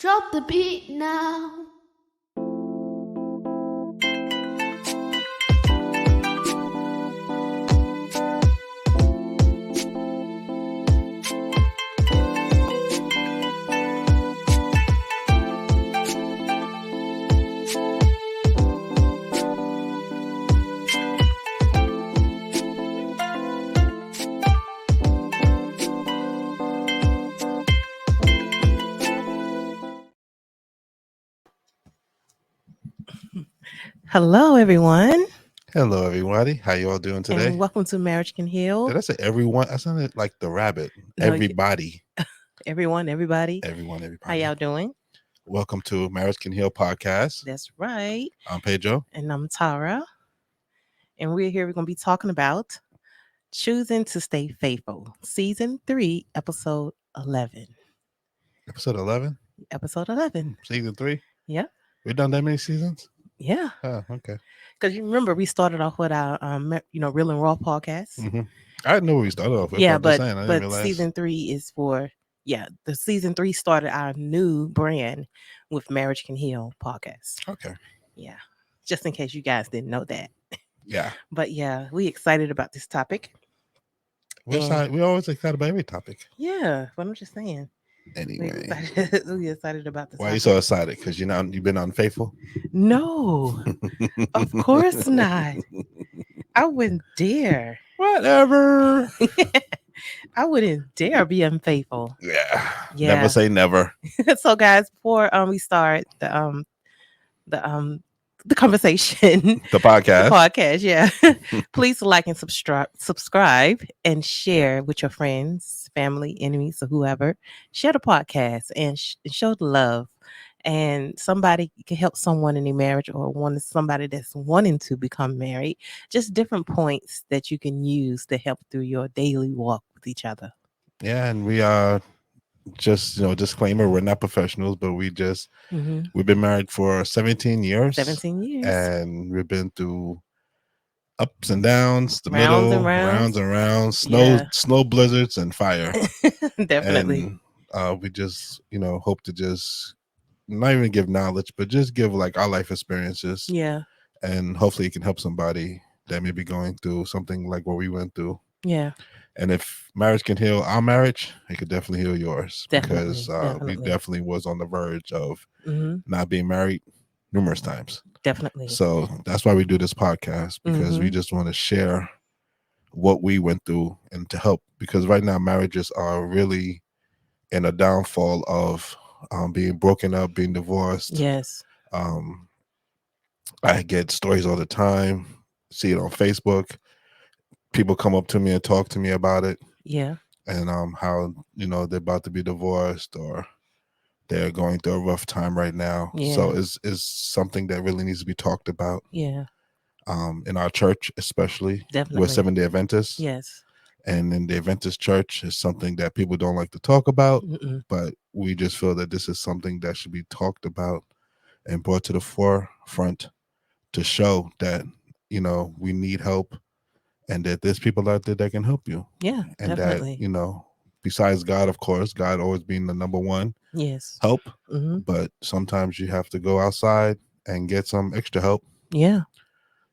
Drop the beat now. Hello, everyone. Hello, everybody. How you all doing today? And welcome to Marriage Can Heal. Did I say everyone? I sounded like the rabbit. No, Everybody. Everyone, everybody. Everybody. How y'all doing? Welcome to Marriage Can Heal podcast. That's right. I'm Pedro. And I'm Tara. And we're here. We're going to be talking about Choosing to Stay Faithful, Season 3, Episode 11. Episode 11? Episode 11. Season 3? Yeah. We've done that many seasons? Yeah. Oh, okay. Because you remember we started off with our, Real and Raw podcast. Mm-hmm. I didn't know where we started off with. Yeah, but Season 3 is for, the Season 3 started our new brand with Marriage Can Heal podcast. Okay. Yeah. Just in case you guys didn't know that. Yeah. But yeah, we excited about this topic. We're always excited about every topic. Yeah, but I'm just saying. Anyway. We're excited about this. Why are you so excited? Because you've been unfaithful? No, of course not. I wouldn't dare. Whatever. I wouldn't dare be unfaithful. Yeah. Never say never. So, guys, before we start the conversation, the podcast, yeah. Please like and subscribe and share with your friends, family, enemies, or whoever. Share the podcast and show the love. And somebody can help someone in their marriage or somebody that's wanting to become married. Just different points that you can use to help through your daily walk with each other. Yeah, and we are just, disclaimer, we're not professionals, but we've been married for 17 years. 17 years. And we've been through ups and downs, rounds and rounds, snow blizzards and fire. Definitely. And we just, hope to just not even give knowledge, but just give like our life experiences. Yeah. And hopefully it can help somebody that may be going through something like what we went through. Yeah. And if marriage can heal our marriage, it could definitely heal yours. Definitely, because we definitely was on the verge of not being married numerous times. Definitely. So that's why we do this podcast, because we just want to share what we went through and to help. Because right now marriages are really in a downfall of being broken up, being divorced. Yes. I get stories all the time, see it on Facebook. People come up to me and talk to me about it. Yeah. And how, they're about to be divorced or they're going through a rough time right now. Yeah. So it's something that really needs to be talked about. Yeah. In our church, especially. Definitely. We're Seventh-day Adventists. Yes. And in the Adventist church is something that people don't like to talk about. But we just feel that this is something that should be talked about and brought to the forefront to show that, we need help. And that there's people out there that can help you. Yeah, and definitely. That, besides God, of course, God always being the number one help. But sometimes you have to go outside and get some extra help. Yeah.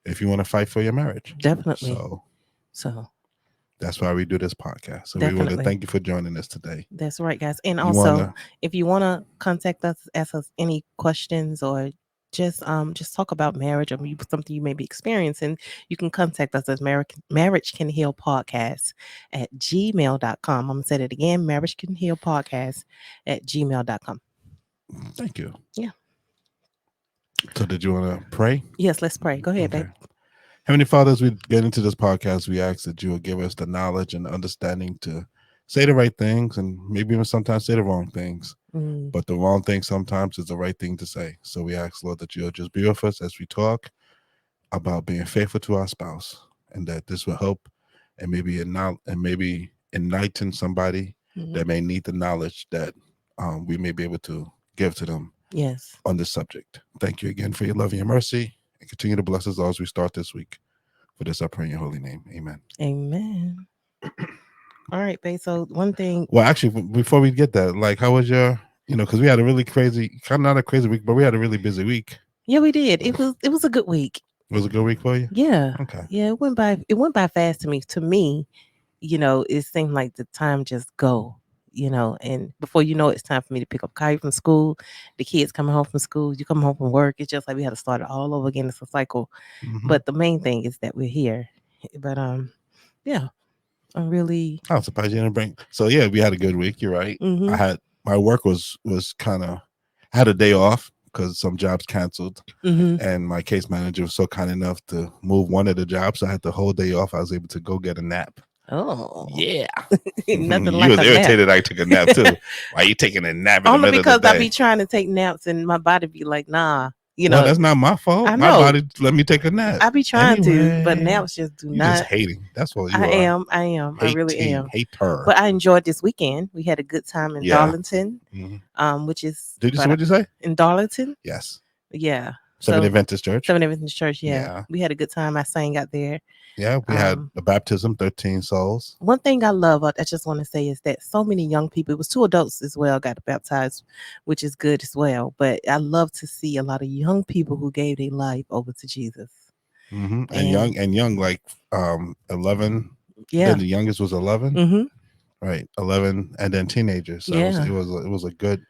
If you want to fight for your marriage. Definitely. So that's why we do this podcast. So definitely. We want to thank you for joining us today. That's right, guys. And also, if you want to contact us, ask us any questions or just talk about marriage or something you may be experiencing, you can contact us as Marriage Can Heal Podcast at gmail.com. I'm going to say it again, Marriage Can Heal Podcast at gmail.com. Thank you. Yeah. So did you want to pray? Yes, let's pray. Go ahead, babe. Heavenly Father, as we get into this podcast, we ask that you will give us the knowledge and understanding to say the right things and maybe even sometimes say the wrong things. But the wrong thing sometimes is the right thing to say. So we ask, Lord, that you'll just be with us as we talk about being faithful to our spouse, and that this will help and maybe enlighten somebody that may need the knowledge that we may be able to give to them. Yes. On this subject. Thank you again for your love and your mercy, and continue to bless us all as we start this week. For this I pray in your holy name. Amen. Amen. All right, babe. So one thing. Well, actually, before we get that, like, how was your because we had a really crazy, kind of not a crazy week, but we had a really busy week. Yeah, we did. It was a good week. It was a good week for you. Yeah. Okay. Yeah, it went by fast to me. To me, it seemed like the time just go, and before you know it, it's time for me to pick up Kyrie from school. The kids coming home from school, you come home from work. It's just like we had to start it all over again. It's a cycle. Mm-hmm. But the main thing is that we're here. But yeah, I'm really I was surprised you didn't bring. So yeah, we had a good week. You're right. mhm, I had my work was kind of. I had a day off because some jobs canceled, mhm. and my case manager was so kind enough to move one of the jobs. So I had the whole day off. I was able to go get a nap. Oh, Yeah. nothing You like was a nap. irritated I took a nap too. Why you taking a nap in the Only middle because of the I day? be trying to take naps and my body be like, nah, Well, that's not my fault. I My know. body let me take a nap. I be trying to, but Anyway, naps just do you just not. hating. That's what you I are. am. I really am. Hater. But I enjoyed this weekend. We had a good time in Yeah. Darlington, Mhm. which is Did you see what you say? in Darlington. Yes. Yeah. Seventh So Adventist Church. Seven Adventist Church. Yeah. Yeah. We had a good time. I sang out there. Yeah, we had Um, the baptism, 13 souls. One thing I love, I just want to say, is that so many young people, it was 2 adults as well, got baptized, which is good as well. But I love to see a lot of young people who gave their life over to Jesus. Mm-hmm. And young, like 11. Yeah. Then the youngest was 11. Mm-hmm. Right, 11, and then teenagers. So Yeah. it was a good.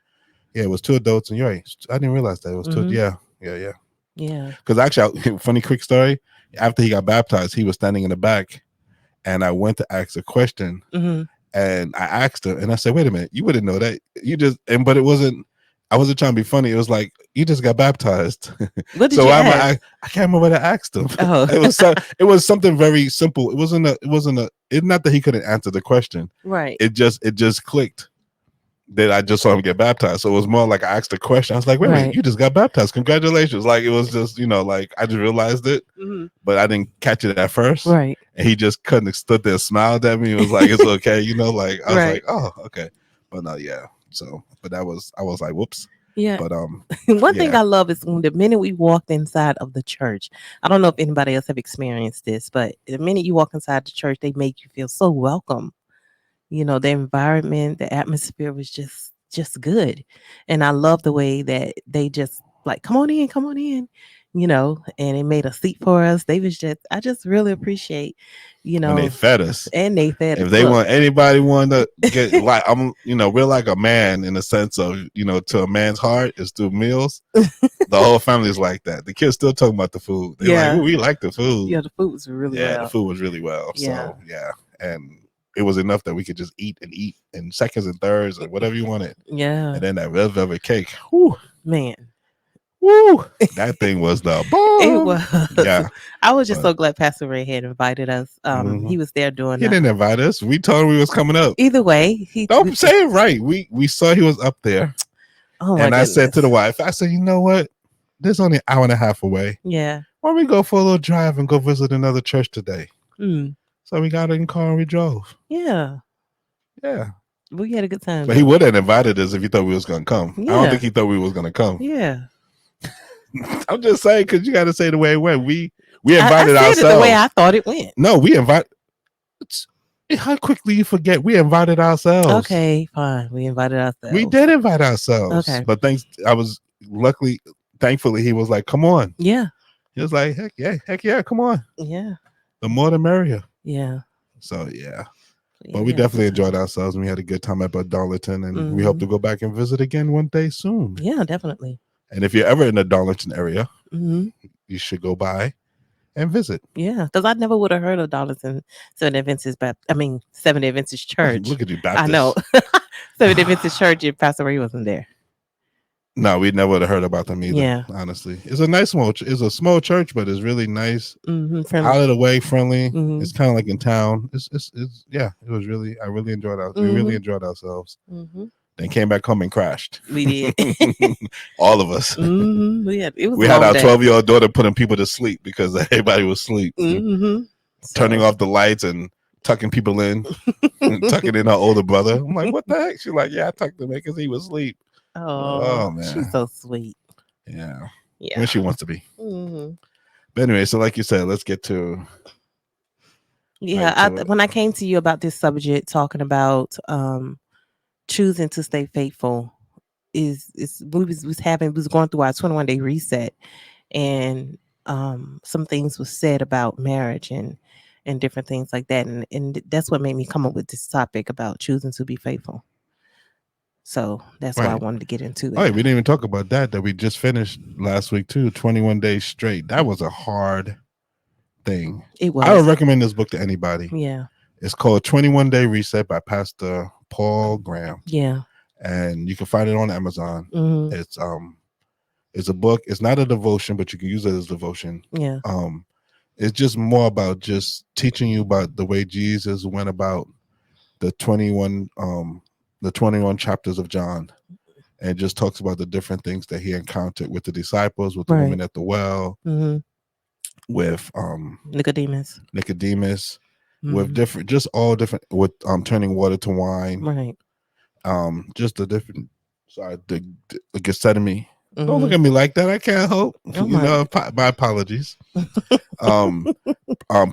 Yeah, it was 2 adults, and you're right. I didn't realize that it was two. Mhm. Yeah. Yeah. Because actually, funny quick story. After he got baptized, he was standing in the back, and I went to ask a question, Mm-hmm. and I asked her, and I said, "Wait a minute, you wouldn't know that. You just." But it wasn't. I wasn't trying to be funny. It was like you just got baptized. What did So you I'm ask? I can't remember what I asked him. Oh. It was something very simple. It wasn't it's not that he couldn't answer the question. Right. It just clicked that I just saw him get baptized. So it was more like I asked a question. I was like, wait a minute, Right. you just got baptized. Congratulations. Like it was just, like I just realized it, Mm-hmm. but I didn't catch it at first. Right. And he just couldn't have stood there, smiled at me. It was like, it's okay, like I was Right. like, oh, okay. But no, yeah. So but I was like, whoops. Yeah. But One thing yeah. I love is when the minute we walked inside of the church. I don't know if anybody else have experienced this, but the minute you walk inside the church, they make you feel so welcome. The environment, the atmosphere was just good. And I love the way that they just like, come on in, and it made a seat for us. I just really appreciate, And they fed us. and they fed us. If they Look, want anybody want to get like we're like a man in the sense of to a man's heart is through meals. The whole family's like that. The kids still talking about the food. They're Yeah. like, "Ooh, we like the food." Yeah, the food was really Yeah, well. the food was really well. Yeah. So yeah, and it was enough that we could just eat in seconds and thirds and whatever you wanted. Yeah. And then that red velvet cake, whoo, Man. woo, that thing was the bomb. It was. Yeah. I was just so glad Pastor Ray had invited us. He was there doing He didn't invite us. We told him we was coming up. either way. Don't say it right. We saw he was up there. Oh my And I said to the goodness. wife, I said, you know what? This is only an hour and a half away. Yeah. Why don't we go for a little drive and go visit another church today? Mm. So we got in the car and we drove. Yeah. Yeah. We had a good time. But he would have invited us if he thought we was going to come. I Yeah. don't think he thought we was going to come. Yeah. I'm just saying, because you got to say the way it went. We I invited said ourselves. it the way I thought it went. No, we invite. How quickly you forget? We invited ourselves. Okay, fine. We invited ourselves. We did invite ourselves. Okay. But thankfully, he was like, come on. Yeah. He was like, heck yeah, come on. Yeah. The more the merrier. Yeah. So yeah. Yeah, But we had a definitely good time. enjoyed ourselves and we had a good time at Darlington, and we hope to go back and visit again one day soon. Yeah, definitely. And if you're ever in the Darlington area, Mm-hmm. you should go by and visit. Yeah, because I never would have heard of Darlington Seventh Adventist Church. Look at you, Baptist. I know. Seventh Adventist Church if Pastor Ray wasn't there. No, we never would have heard about them either. Yeah. Honestly, it's a nice it's a small church, but it's really nice. Mm-hmm. Out of the way, friendly. Mhm. It's kind of like in town. It's yeah. It was really. I really enjoyed we really enjoyed ourselves. Mm-hmm. Then came back home and crashed. We did. All of us. Mm-hmm. We had our 12-year-old daughter putting people to sleep because everybody was asleep. Mm-hmm. Turning off the lights and tucking people in, tucking in her older brother. I'm like, what the heck? She's like, yeah, I tucked him in because he was asleep. Oh, man, she's so sweet. Yeah, Yeah. when she wants to be. Mm-hmm. But anyway, so like you said, let's get to. Yeah, when I came to you about this subject, talking about choosing to stay faithful, is we was going through our 21-day reset, and some things was said about marriage and different things like that, and that's what made me come up with this topic about choosing to be faithful. So that's why I Right. wanted to get into Oh, it. yeah, we didn't even talk about that we just finished last week too. 21 days straight. That was a hard thing. It I would was. recommend this book to anybody. Yeah. It's called 21 Day Reset by Pastor Paul Graham, Yeah. and you can find it on Amazon. Hmm. It's a book. It's not a devotion, but you can use it as devotion. Yeah. It's just more about just teaching you about the way Jesus went about the 21 chapters of John, and just talks about the different things that he encountered with the disciples, with the Right. woman at the well, Hmm. with Nicodemus. Nicodemus, with Hmm. different, just all different, with turning water to wine, Right. just the different. Sorry, the Gethsemane. Don't look Hmm. at me like that. I can't help. Oh my. My apologies. Um,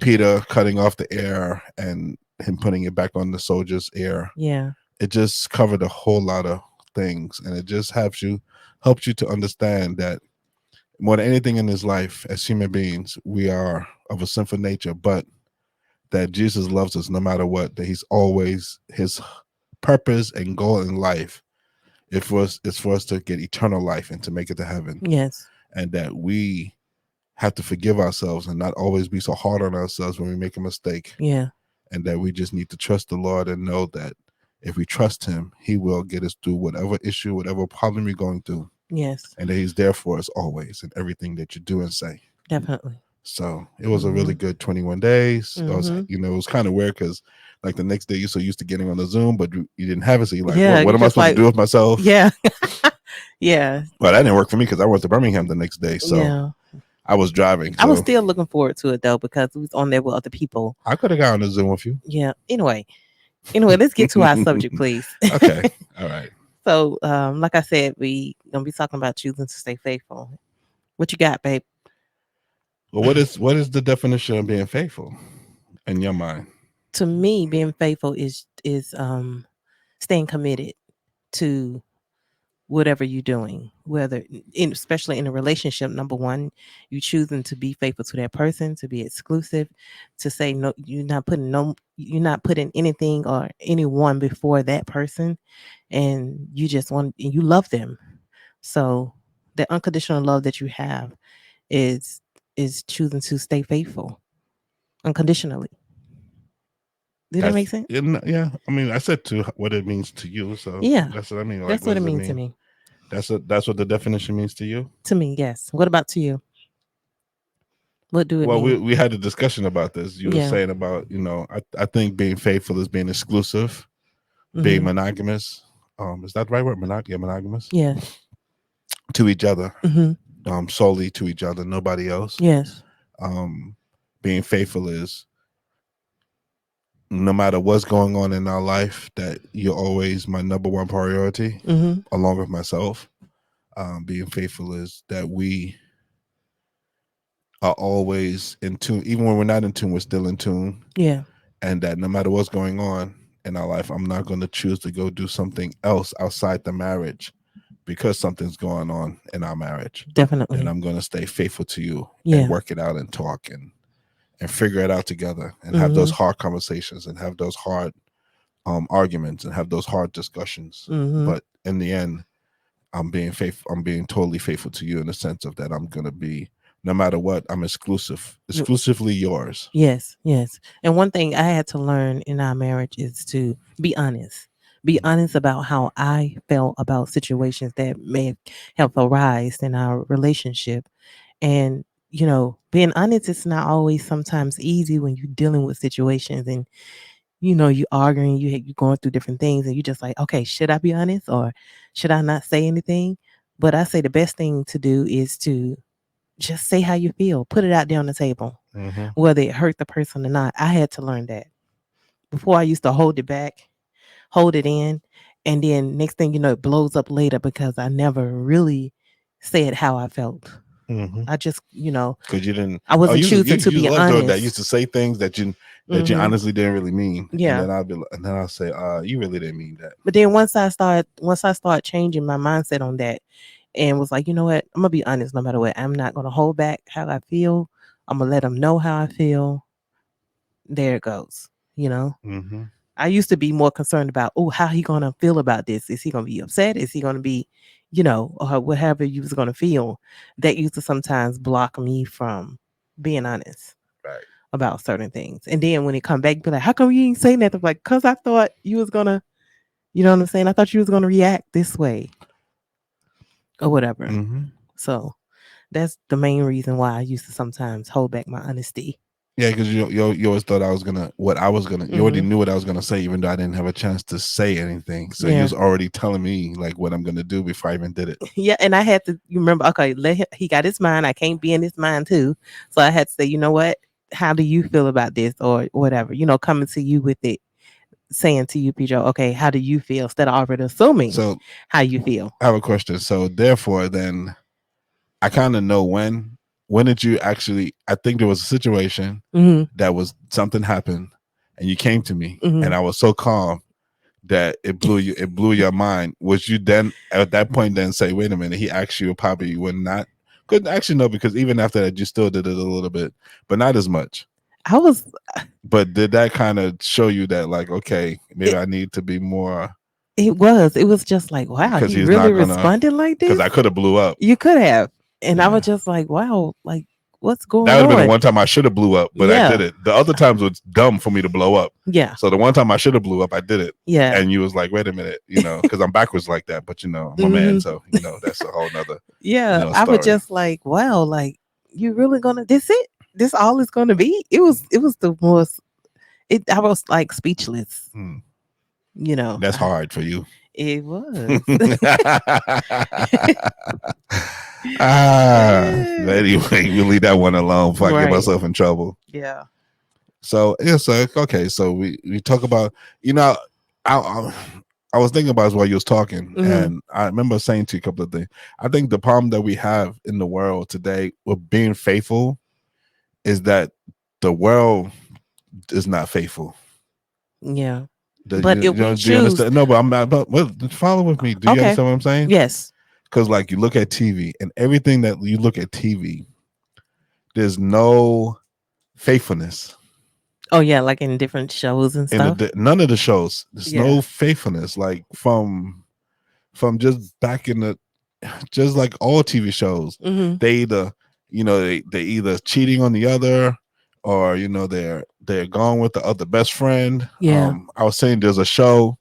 Peter cutting off the air and him putting it back on the soldier's ear. Yeah. It just covered a whole lot of things, and it just helps you to understand that more than anything in this life, as human beings, we are of a sinful nature, but that Jesus loves us no matter what. That He's always His purpose and goal in life is for us to get eternal life and to make it to heaven, Yes. and that we have to forgive ourselves and not always be so hard on ourselves when we make a mistake, Yeah. and that we just need to trust the Lord and know that if we trust Him, He will get us through whatever issue, whatever problem we're going through, Yes. and that He's there for us always in everything that you do and say. Definitely. So it was a really good 21 days. It was, Hmm. it was kind of weird because like the next day you're so used to getting on the Zoom, but you didn't have it. So you're like, Yeah. what You am I just supposed to like. do with myself? Yeah. Yeah. Well, that didn't work for me because I went to Birmingham the next day. So Yeah. I was driving. I was So still looking forward to it though because we was on there with other people. I could have got on the Zoom with you. Yeah. Anyway, let's get to our subject, please. Okay. All right. So, like I said, we gonna be talking about choosing to stay faithful. What you got, babe? Well, what is the definition of being faithful in your mind? To me, being faithful is staying committed to whatever you're doing, whether especially in a relationship. Number one, you choosing to be faithful to that person, to be exclusive, to say no. You're not putting anything or anyone before that person, and you love them. So the unconditional love that you have is choosing to stay faithful unconditionally. Did that make sense? Yeah. I mean, I said to what it means to you. So Yeah, that's what I mean. Like, that's what what it does it means to mean? me. That's what the definition means to you. To me, yes. What about to you? What do it Well, mean? we had a discussion about this. You were Yeah. saying about, I think being faithful is being exclusive, being Hmm. monogamous. Is that the right word? Monogamous Yeah. to each other, Hmm. solely to each other, nobody else. Yes. Um, being faithful is no matter what's going on in our life, that you're always my number one priority, Hmm. along with myself. Being faithful is that we are always in tune, even when we're not in tune, we're still in tune, Yeah. and that no matter what's going on in our life, I'm not going to choose to go do something else outside the marriage because something's going on in our marriage. Then Definitely. I'm going to stay faithful to you and Yeah. work it out and talk and figure it out together and have Hmm. those hard conversations and have those hard arguments and have those hard discussions. Hmm. But in the end, I'm being faithful. I'm being totally faithful to you in the sense of that I'm going to be, no matter what, I'm exclusively yours. Yes. Yes. And one thing I had to learn in our marriage is to be honest. Be honest about how I felt about situations that may have arisen in our relationship. And, being honest is not always sometimes easy when you're dealing with situations and, you arguing, you're going through different things and you just like, okay, should I be honest or should I not say anything? But I say the best thing to do is to just say how you feel, put it out there on the table, Mm-hmm. whether it hurt the person or not. I had to learn that. Before I used to hold it back, hold it in, and then next thing you know, it blows up later because I never really said how I felt. Mm-hmm. I just, Because you didn't. I Oh, wasn't choosing to you be love doing that. You used honest. to say things that you Hmm. honestly didn't really mean, and Yeah. then I'll say, you really didn't mean that. But then once I started changing my mindset on that and was like, you know what, I'm gonna be honest no matter what. I'm not gonna hold back how I feel. I'm gonna let them know how I feel. There it goes. You know, Mm-hmm. I used to be more concerned about, oh, how he gonna feel about this? Is he gonna be upset? Is he gonna be, or whatever you was gonna feel? That used to sometimes block me from being honest Right. about certain things. And then when it come back, be like, how come you ain't say nothing? Like, cause I thought you was gonna, you know what I'm saying? I thought you was gonna react this way or whatever. Mm-hmm. So that's the main reason why I used to sometimes hold back my honesty. Yeah, because you always thought I was gonna. You already Hmm. knew what I was gonna say, even though I didn't have a chance to say anything. So you Yeah. was already telling me like what I'm gonna do before I even did it. Yeah, and I had to. You remember? Okay, he got his mind. I can't be in his mind too. So I had to say, you know what? How do you feel about this, or whatever? Coming to you with it, saying to you, Pedro, okay, how do you feel? Instead of already assuming So how you feel. I have a question. So therefore, then I kind of know when. When did you actually? I think there was a situation Hmm. that was something happened, and you came to me, Hmm. and I was so calm that it blew your mind. Was you then at that point then say, wait a minute, he actually probably would not couldn't actually no, because even after that you still did it a little bit, but not as much. I was. But did that kind of show you that like, okay, maybe It, I need to be more it was. It was just like, wow, because he he's really not gonna responded like because this. I could have blew up. You could have, and I was Yeah. just like, wow, like what's That going would have been the on? one time I should have blew up, but I Yeah. did it. The other times was dumb for me to blow up. Yeah. So the one time I should have blew up, I did it. Yeah. And you was like, wait a minute, because I'm backwards like that. But I'm a man, so that's a whole nother Yeah, I was story. just like, wow, like you really gonna this it? This all is gonna be? It was the most I was like speechless, Hmm. you know. That's hard for you. It was. Anyway, we'll leave that one alone before I get Right. myself in trouble. Yeah. So yeah, so okay, so we talk about I, I I was thinking about it while you was talking, Mhm. and I remember saying to you a couple of things. I think the problem that we have in the world today with being faithful is that the world is not faithful. Yeah. Do But if we do you choose understand? No, but I'm not. But follow with me. Do you okay. understand what I'm saying? Yes. Because like you look at TV and everything that you look at TV, there's no faithfulness. Oh yeah, like in different shows and stuff. None of the shows. There's Yeah. no faithfulness. Like from just back in the, just like all TV shows, Mhm. they either they either cheating on the other, or they're gone with the other best friend. Yeah. I was saying there's a show,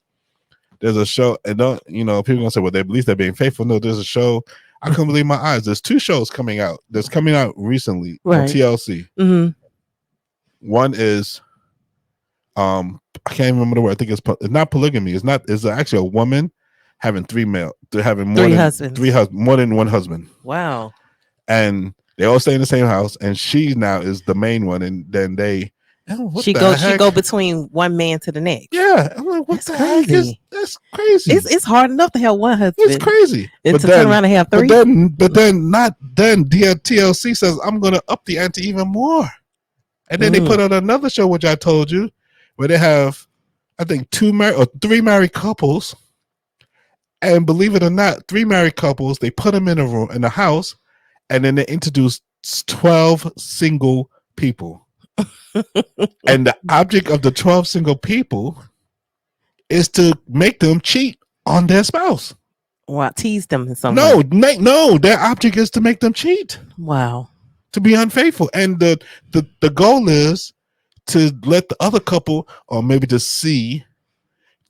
and don't people gonna say, well, at least they're being faithful. No, there's a show. I couldn't believe my eyes. There's two shows coming out. That's coming out recently on Right. TLC. Mhm. One is I can't remember the word. I think it's not polygamy. It's actually a woman having having more Three than husbands. more than one husband, Wow. and they all stay in the same house. And she now is the main one, and then what She the she heck? go between one man to the next. Yeah, I'm like, what That's the heck is crazy. that's crazy? It's hard enough to have one husband. It's crazy. And But to turn around and have three. but then not then. TLC says I'm gonna up the ante even more, and then they put out another show, which I told you, where they have, I think, three married couples. And believe it or not, three married couples, they put them in a room, in a house, and then they introduce 12 single people. And the object of the 12 single people is to make them cheat on their spouse. Wow, tease them in some way. No, their object is to make them cheat. Wow. To be unfaithful. And the goal is to let the other couple, or maybe to see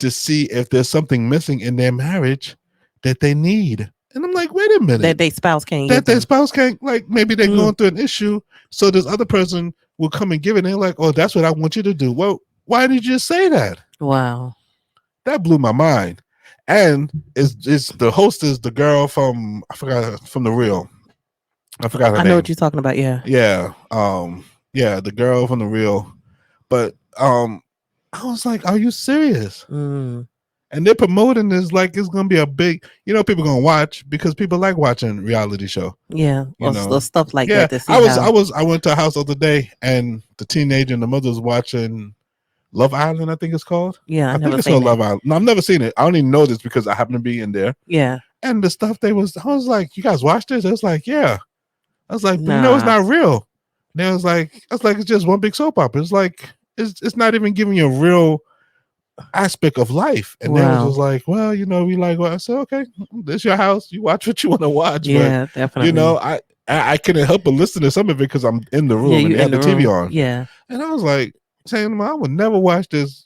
if there's something missing in their marriage that they need. And I'm like, wait a minute. That their spouse can't That get their them. spouse can't, like, maybe they're going through an issue. So this other person will come and give it. And they're like, oh, that's what I want you to do. Well, why did you just say that? Wow. That blew my mind. And it's the host is the girl from, I forgot, from The Real. I forgot her name. I know what you're talking about. Yeah. Yeah. Yeah, the girl from The Real. But I was like, are you serious? and they're promoting this like it's gonna be a big, people gonna watch because people like watching reality show. Yeah, You or know, stuff like yeah. that to see how. I went to a house the other day, and the teenager and the mother was watching Love Island. I think it's called. Yeah, I think it's called Love Island. No, I've never seen it. I only know this because I happen to be in there. Yeah, And the stuff I was like, you guys watch this? It was like, yeah. I was like, but Nah. it's not real. And I was like, it's just one big soap opera. It's like it's not even giving you a real aspect of life. And they was just like, well, we like what I said, okay, this your house. You watch what you want to watch. Yeah, but, definitely. I couldn't help but listen to some of it because I'm in the room and they have the TV on. Yeah. And I was like saying, I would never watch this.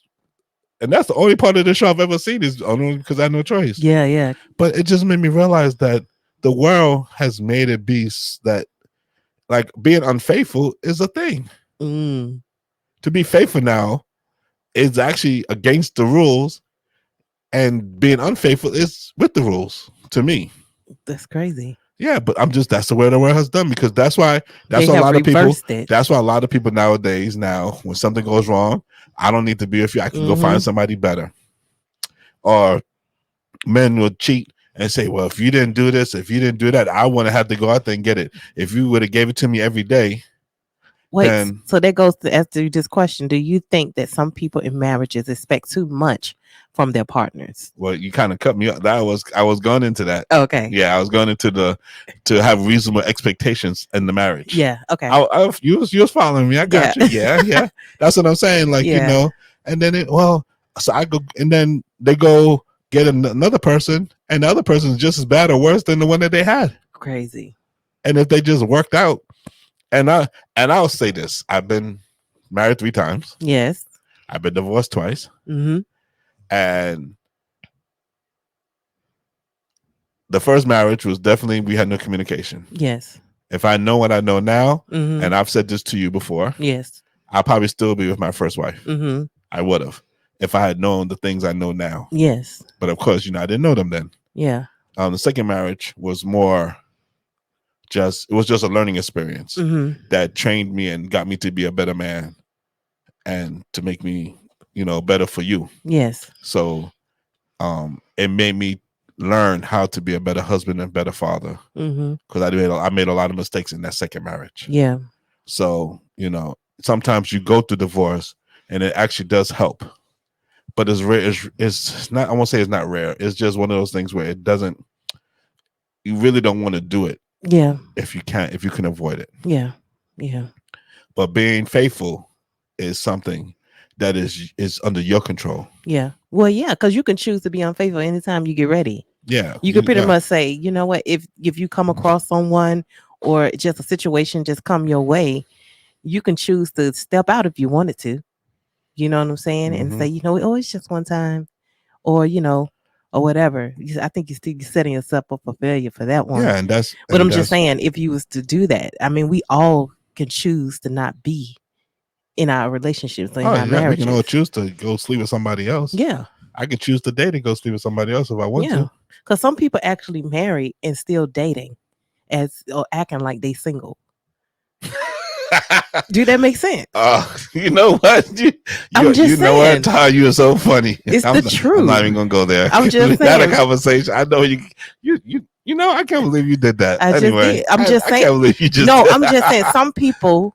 And that's the only part of the show I've ever seen is only because I had no choice. Yeah, yeah. But it just made me realize that the world has made it be that like being unfaithful is a thing. To be faithful now is actually against the rules, and being unfaithful is with the rules to me. That's crazy. Yeah, but that's the way the world has done, because that's why a lot of people. That's why a lot of people nowadays when something goes wrong, I don't need to be with you. I can go find somebody better. Or men would cheat and say, well, if you didn't do this, if you didn't do that, I want to have to go out there and get it. If you would have gave it to me every day. Wait, so that goes to answer this question. Do you think that some people in marriages expect too much from their partners? Well, you kind of cut me off. I was going into that. Okay. Yeah, I was going into to have reasonable expectations in the marriage. Yeah. Okay. You was following me. I got you. Yeah. That's what I'm saying. Like, and then so I go, and then they go get another person, and the other person is just as bad or worse than the one that they had. Crazy. And if they just worked out, and I'll say this: I've been married 3 times. Yes. I've been divorced twice. And the first marriage was definitely, we had no communication. Yes. If I know what I know now, and I've said this to you before, yes, I'll probably still be with my first wife. I would have, if I had known the things I know now. Yes. But of course, I didn't know them then. Yeah. The second marriage was more it was just a learning experience that trained me and got me to be a better man and to make me, better for you. Yes. So it made me learn how to be a better husband and better father, because I made a lot of mistakes in that second marriage. Yeah. So sometimes you go through divorce and it actually does help, but it's rare. It's not, I won't say it's not rare. It's just one of those things where you really don't want to do it. Yeah. If you can avoid it. Yeah. Yeah. But being faithful is something that is under your control. Yeah. Well, yeah, because you can choose to be unfaithful anytime you get ready. Yeah. You can pretty much say, you know what, if you come across someone or just a situation just come your way, you can choose to step out if you wanted to. You know what I'm saying? And say, it's just one time, or or whatever. I think you're setting yourself up for failure for that one. Yeah, but I'm just saying, if you was to do that, I mean, we all can choose to not be in our relationships or in our marriages. We can all choose to go sleep with somebody else. Yeah. I could choose today to go sleep with somebody else if I want to. Because some people actually married and still dating or acting like they single. Do that make sense? You know what? I'm just saying. Know what, Ty? You are so funny. It's the truth. I'm not even gonna go there. I'm just saying. That a conversation. I know you. I can't believe you did that. I'm just saying. I can't believe you just. No, I'm just saying. Some people.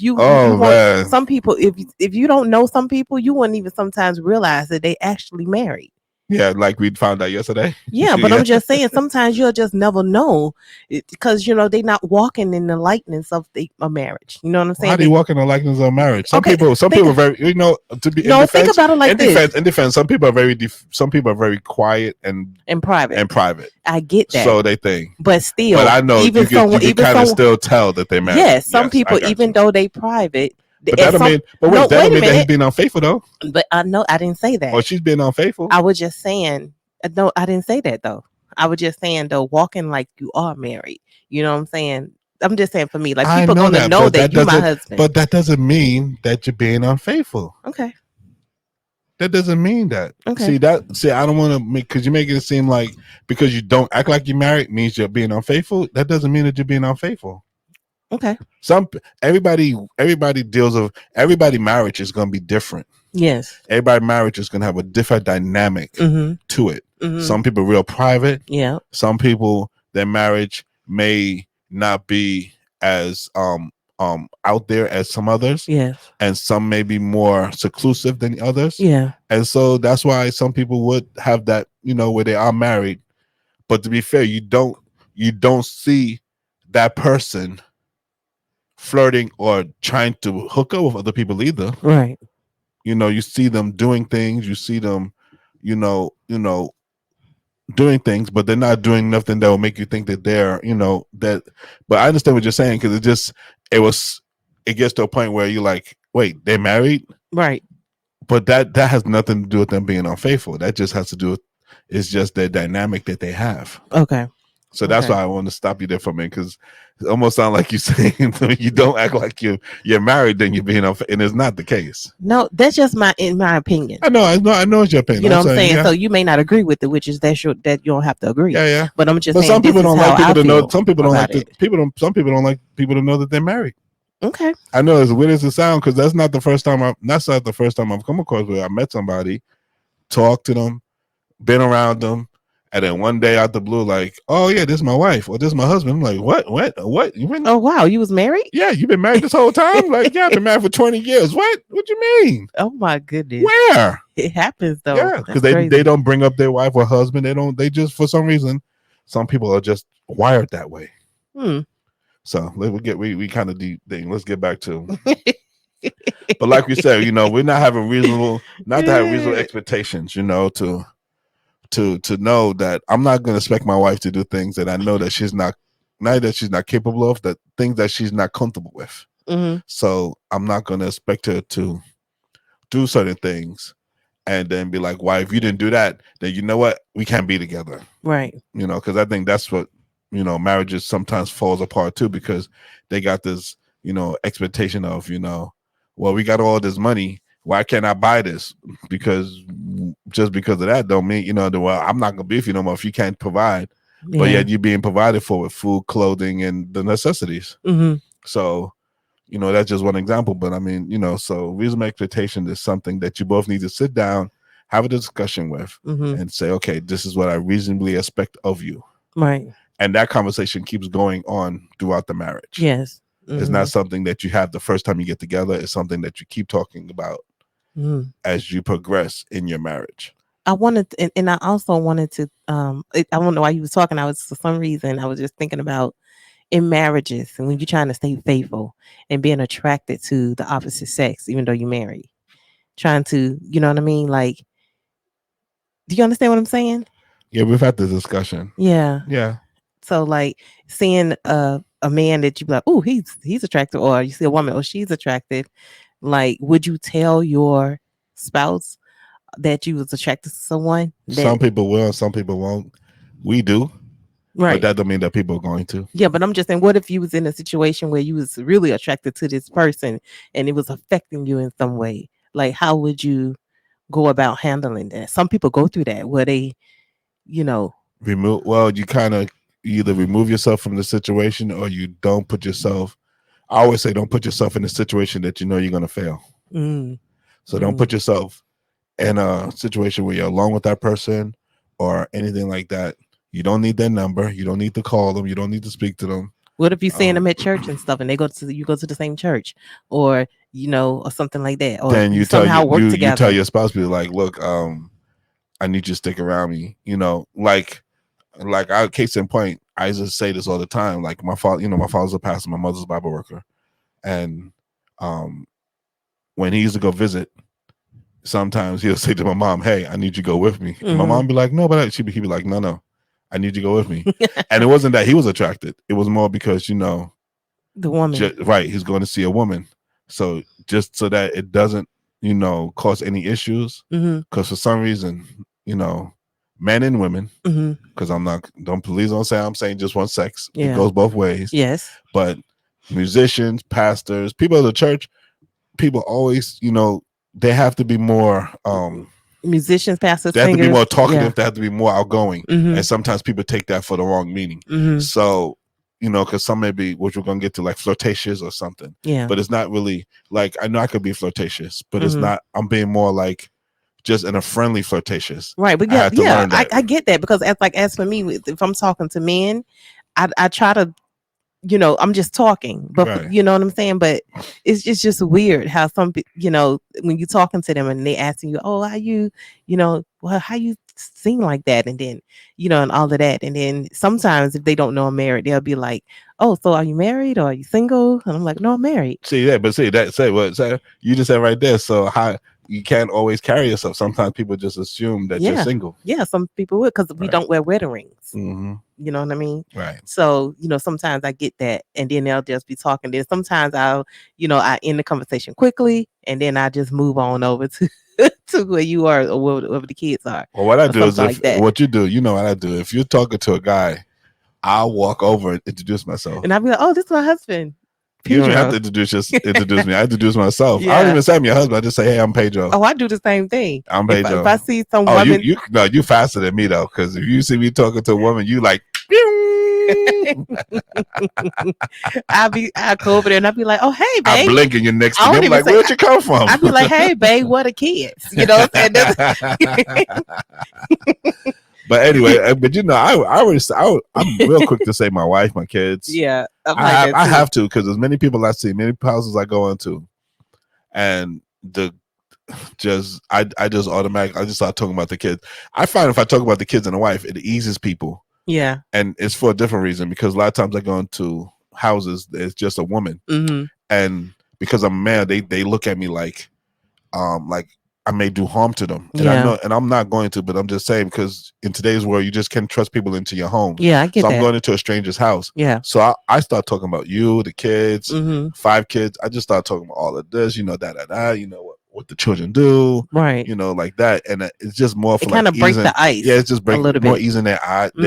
Man. Some people. If you don't know some people, you wouldn't even sometimes realize that they actually married. Yeah, like we found out yesterday. Yeah, but I'm just saying, sometimes you'll just never know because they're not walking in the likeness of a marriage. You know what I'm saying? How do you walk in the likeness of marriage? Some people are very, to be think about it like this. In defense, some people are very quiet and private. I get that. So they think, but still, I know you can kind of still tell that they married. Yes, some people, even though they private. But that don't mean that he's being unfaithful though. But I know I didn't say that. Or she's being unfaithful. I was just saying, no, I didn't say that though. I was just saying though, walking like you are married. You know what I'm saying? I'm just saying for me, like people gonna know that you're my husband. But that doesn't mean that you're being unfaithful. Okay. That doesn't mean that. Okay. See, I don't want to make, because you're making it seem like because you don't act like you're married means you're being unfaithful. That doesn't mean that you're being unfaithful. Okay. Everybody marriage is going to be different. Yes. Everybody marriage is going to have a different dynamic to it. Some people real private. Yeah. Some people, their marriage may not be as out there as some others. Yes. And some may be more seclusive than others. Yeah. And so that's why some people would have that, where they are married. But to be fair, you don't see that person flirting or trying to hook up with other people either. Right. You see them doing things, you see them, doing things, but they're not doing nothing that will make you think that they're, that. But I understand what you're saying, because it gets to a point where you're like, wait, they're married? Right. But that has nothing to do with them being unfaithful. That just has to do with, it's just the dynamic that they have. Okay. So that's why I want to stop you there for a minute, because it almost sounds like you're saying you don't act like you're married, then you're being unfaithful, and it's not the case. No, that's just in my opinion. I know it's your opinion. You know what I'm saying? Yeah. So you may not agree with it, which is that you don't have to agree. Yeah. But I'm just but saying, some people don't like people to know. Some people don't like some people don't like people to know that they're married. Okay. I know, as weird as it sounds, because that's not the first time I've come across where I met somebody, talked to them, been around them, and then one day out the blue, like, oh yeah, this is my wife or this is my husband. I'm like, what? You been? Oh wow, you was married? Yeah, you've been married this whole time? Like, yeah, I've been married for 20 years. What you mean? Oh my goodness. Where? It happens though. Yeah, because they don't bring up their wife or husband. They just, for some reason, some people are just wired that way. So we kind of deep thing. Let's get back to. But like we said, we're not having reasonable expectations. To know that I'm not going to expect my wife to do things that I know that she's not capable of, that things that she's not comfortable with. So I'm not going to expect her to do certain things and then be like, why, if you didn't do that, then you know what, we can't be together. Right. Because I think that's what, marriages sometimes falls apart too, because they got this, expectation of, well, we got all this money, why can't I buy this? Because just because of that don't mean, well, I'm not gonna be with you no more if you can't provide. Yeah. But yet you're being provided for with food, clothing, and the necessities. So, that's just one example. But I mean, so reasonable expectation is something that you both need to sit down, have a discussion with, and say, okay, this is what I reasonably expect of you. Right. And that conversation keeps going on throughout the marriage. Yes. It's not something that you have the first time you get together. It's something that you keep talking about as you progress in your marriage. I wanted, and I also wanted to, I don't know why you was talking. For some reason, I was just thinking about in marriages, and when you're trying to stay faithful and being attracted to the opposite sex, even though you're married, trying to, you know what I mean? Like, do you understand what I'm saying? Yeah, we've had this discussion. Yeah. Yeah. So like seeing a man that you be like, oh, he's attractive, or you see a woman, oh, she's attractive. Like, would you tell your spouse that you was attracted to someone? Some people will, some people won't. We do. Right. But that don't mean that people are going to. Yeah, but I'm just saying, what if you was in a situation where you was really attracted to this person and it was affecting you in some way? Like, how would you go about handling that? Some people go through that where they, remove. Well, you kind of either remove yourself from the situation or you don't put yourself. I always say, don't put yourself in a situation that you know you're going to fail. So don't put yourself in a situation where you're alone with that person or anything like that. You don't need their number. You don't need to call them. You don't need to speak to them. What if you're seeing them at church and stuff, and you go to the same church, or or something like that, or then you somehow work together. You tell your spouse, be like, look, I need you to stick around me. Like I, case in point, I just say this all the time. Like my father, my father's a pastor, my mother's a Bible worker, and when he used to go visit, sometimes he'll say to my mom, "Hey, I need you to go with me." And my mom be like, "No," but he'd be like, "No, I need you to go with me." And it wasn't that he was attracted; it was more because the woman, right? He's going to see a woman, so just so that it doesn't, cause any issues. Because for some reason, men and women, because please don't say I'm saying just one sex. Yeah. It goes both ways. Yes. But musicians, pastors, people of the church, people always, they have to be more musicians, pastors, they have singers, to be more talkative, they have to be more outgoing. And sometimes people take that for the wrong meaning. So, because some may be, which we're gonna get to, like flirtatious or something. Yeah. But it's not really like, I know I could be flirtatious, but it's not. I'm being more like just in a friendly flirtatious. Right. But I get that, because as for me, if I'm talking to men, I try to, I'm just talking, but Right. you know what I'm saying? But it's just weird how some, when you're talking to them and they asking you, oh, how you, how you sing like that? And then, and all of that. And then sometimes if they don't know I'm married, they'll be like, oh, so are you married or are you single? And I'm like, no, I'm married. Say what you just said right there. So how you can't always carry yourself. Sometimes people just assume that you're single. Yeah, some people would, because we don't wear wedding rings. Mm-hmm. You know what I mean? Right. So, sometimes I get that, and then they'll just be talking. Then sometimes I end the conversation quickly, and then I just move on over to to where you are or wherever the kids are. Well, what I do is what you do, what I do. If you're talking to a guy, I'll walk over and introduce myself. And I'll be like, oh, this is my husband. Pedro. You don't have to introduce me. I introduce myself. Yeah. I don't even say I'm your husband. I just say, hey, I'm Pedro. Oh, I do the same thing. I'm Pedro. If I see some woman, you faster than me though, because if you see me talking to a woman, you like. I'll go over there and I'll be like, oh, hey, babe. I'm blinking your next to me. I'm like, where'd you come from? I'll be like, hey, babe, what are kids? You know what I'm saying? But anyway, I'm real quick to say my wife, my kids. Yeah, I have to, because there's many people I see, many houses I go into, and I just automatically I just start talking about the kids. I find if I talk about the kids and the wife, it eases people. Yeah, and it's for a different reason, because a lot of times I go into houses, it's just a woman, and because I'm a man, they look at me like I may do harm to them. And I know, and I'm not going to, but I'm just saying, because in today's world, you just can't trust people into your home. Yeah, I get that. So I'm going into a stranger's house. Yeah. So I start talking about you, the kids, 5 kids. I just start talking about all of this, what the children do. Right. Like that. And it's just more for kind of break the ice. Yeah, it's just more easing their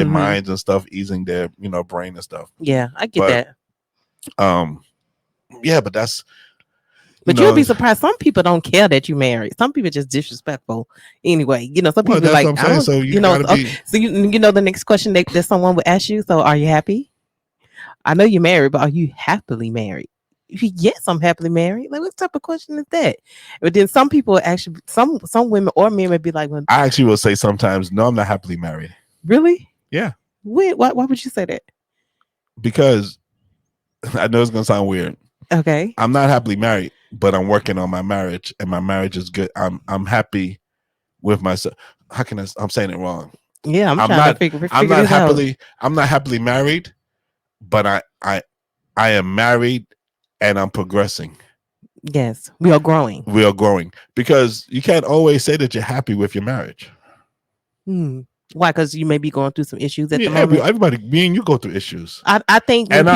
minds and stuff, easing their, brain and stuff. Yeah, I get that. Yeah, but that's, but you'll be surprised. Some people don't care that you married. Some people just disrespectful. Anyway, some people like, what I'm saying. So the next question that someone would ask you. So, are you happy? I know you're married, but are you happily married? Yes, I'm happily married. Like, what type of question is that? But then some people actually, some women or men would be like, well, I actually will say sometimes, no, I'm not happily married. Really? Yeah. Wait, why would you say that? Because I know it's gonna sound weird. Okay. I'm not happily married, but I'm working on my marriage, and my marriage is good. I'm happy with myself. How can I'm saying it wrong? Yeah, I'm trying to figure I'm not happily married, but I am married, and I'm progressing. Yes, we are growing. We are growing, because you can't always say that you're happy with your marriage. Why? Because you may be going through some issues at the moment. Everybody, me and you go through issues. I think and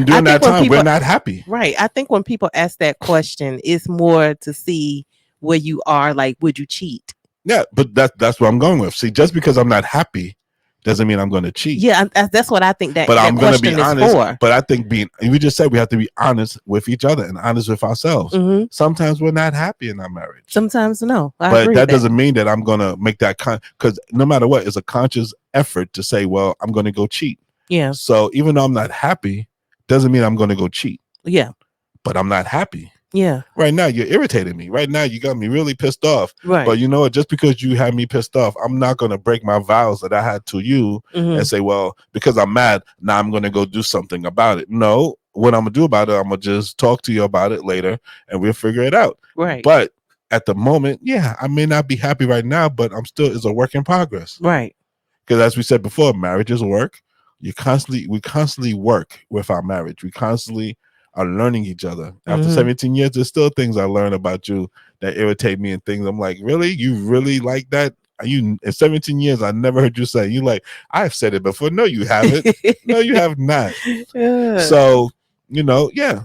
during that time, we're not happy. Right. I think when people ask that question, it's more to see where you are. Like, would you cheat? Yeah, but that's what I'm going with. See, just because I'm not happy doesn't mean I'm going to cheat. Yeah, that's what I think that. But that I'm going to be honest. For. But I think we just said we have to be honest with each other and honest with ourselves. Sometimes we're not happy in our marriage. Sometimes no. But that doesn't mean that I'm going to make that because no matter what, it's a conscious effort to say, well, I'm going to go cheat. Yeah. So even though I'm not happy, doesn't mean I'm going to go cheat. Yeah. But I'm not happy. Yeah. Right now, you're irritating me. Right now, you got me really pissed off. Right. But you know what? Just because you have me pissed off, I'm not going to break my vows that I had to you and say, well, because I'm mad, now I'm going to go do something about it. No, what I'm going to do about it, I'm going to just talk to you about it later and we'll figure it out. Right. But at the moment, yeah, I may not be happy right now, but it's a work in progress. Right. Because as we said before, marriage is work. We constantly work with our marriage. We constantly are learning each other. After 17 years, there's still things I learn about you that irritate me and things. I'm like, really? You really like that? In 17 years, I never heard you say. You like, I've said it before. No, you haven't. No, you have not. Yeah. So, yeah.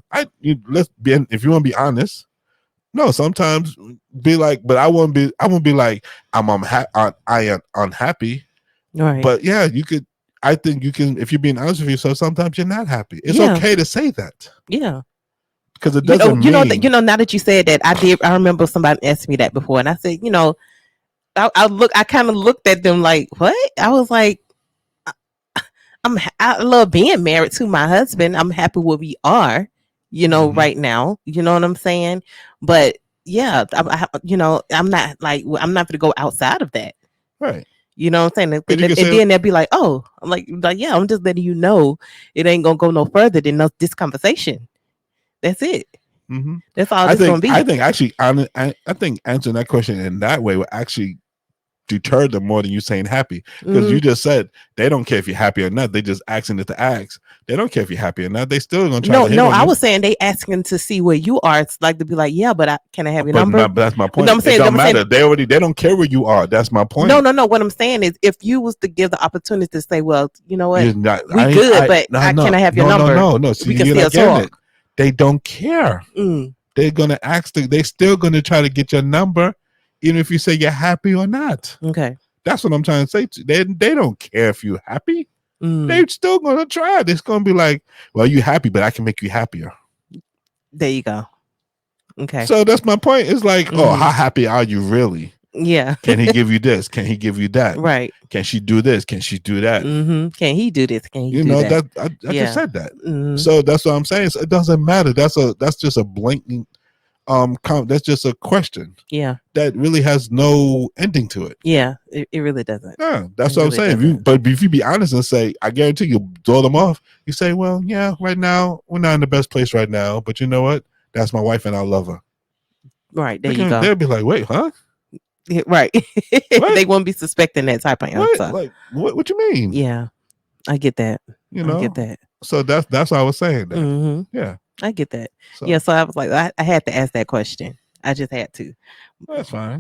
Let's be. If you want to be honest, no. Sometimes be like, but I won't be like I am unhappy. Right. But yeah, you could. I think you can, if you're being honest with yourself, sometimes you're not happy. It's okay to say that. Yeah. Because it doesn't mean... now that you said that, I remember somebody asked me that before. And I said, I kind of looked at them like, what? I was like, I love being married to my husband. I'm happy where we are, right now. You know what I'm saying? But yeah, I'm not like I'm not going to go outside of that. Right. You know what I'm saying? But you And can say, then they'll be like, "Oh," I'm like, yeah, I'm just letting you know it ain't gonna go no further than this conversation. That's it. mhm. That's all I it's gonna think be. I think actually I think answering that question in that way will actually deter them more than you saying happy, because you just said they don't care if you're happy or not. They just asking it to ask. They don't care if you're happy or not. They still gonna try to hit No, on I you. was saying they asking to see where you are. It's like to be like, yeah, but can I have your number? But that's my point. No, I'm saying, it don't matter. They don't care where you are. That's my point. No. What I'm saying is, if you was to give the opportunity to say, well, you know what, Not, we good, but can I have your number? No. See, we can you're still not getting talk. it. They don't care. They're gonna ask. They're still gonna try to get your number, even if you say you're happy or not. Okay. That's what I'm trying to say to you. They don't care if you're happy. They're still gonna try. It's gonna be like, well, you happy, but I can make you happier. There you go. Okay. So that's my point. It's like, oh, how happy are you really? Yeah. Can he give you this? Can he give you that? Right. Can she do this? Can she do that? Can he do this? Can he do that? I Yeah. just said that. So that's what I'm saying. So it doesn't matter. That's just a blatant that's just a question. Yeah. That really has no ending to it. Yeah. It really doesn't. Yeah, that's what I'm saying. But if you be honest and say, I guarantee you throw them off. You say, well, yeah, right now we're not in the best place right now, but you know what? That's my wife and I love her. Right. There you go. They'll be like, wait, huh? Yeah, right. They won't be suspecting that type of answer. Like, what you mean? Yeah. I get that. I get that. So that's what I was saying. That. Yeah. I get that. So. So I was like, I had to ask that question. I just had to. That's fine.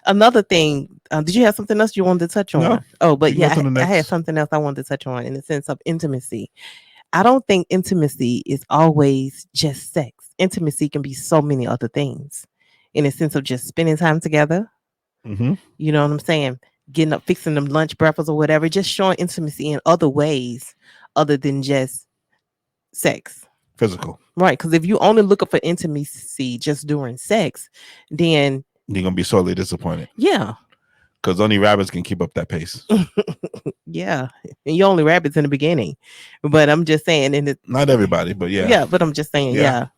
Another thing, did you have something else you wanted to touch on? No. Oh, but yeah, I had something else I wanted to touch on in the sense of intimacy. I don't think intimacy is always just sex. Intimacy can be so many other things, in the sense of just spending time together. You know what I'm saying? Getting up, fixing them lunch, breakfast, or whatever. Just showing intimacy in other ways other than just sex. Physical. Right. Because if you only looking for intimacy just during sex, then you're going to be sorely disappointed. Yeah. Because only rabbits can keep up that pace. Yeah. And you only rabbits in the beginning. But I'm just saying. Not everybody, but yeah. Yeah. But I'm just saying, yeah.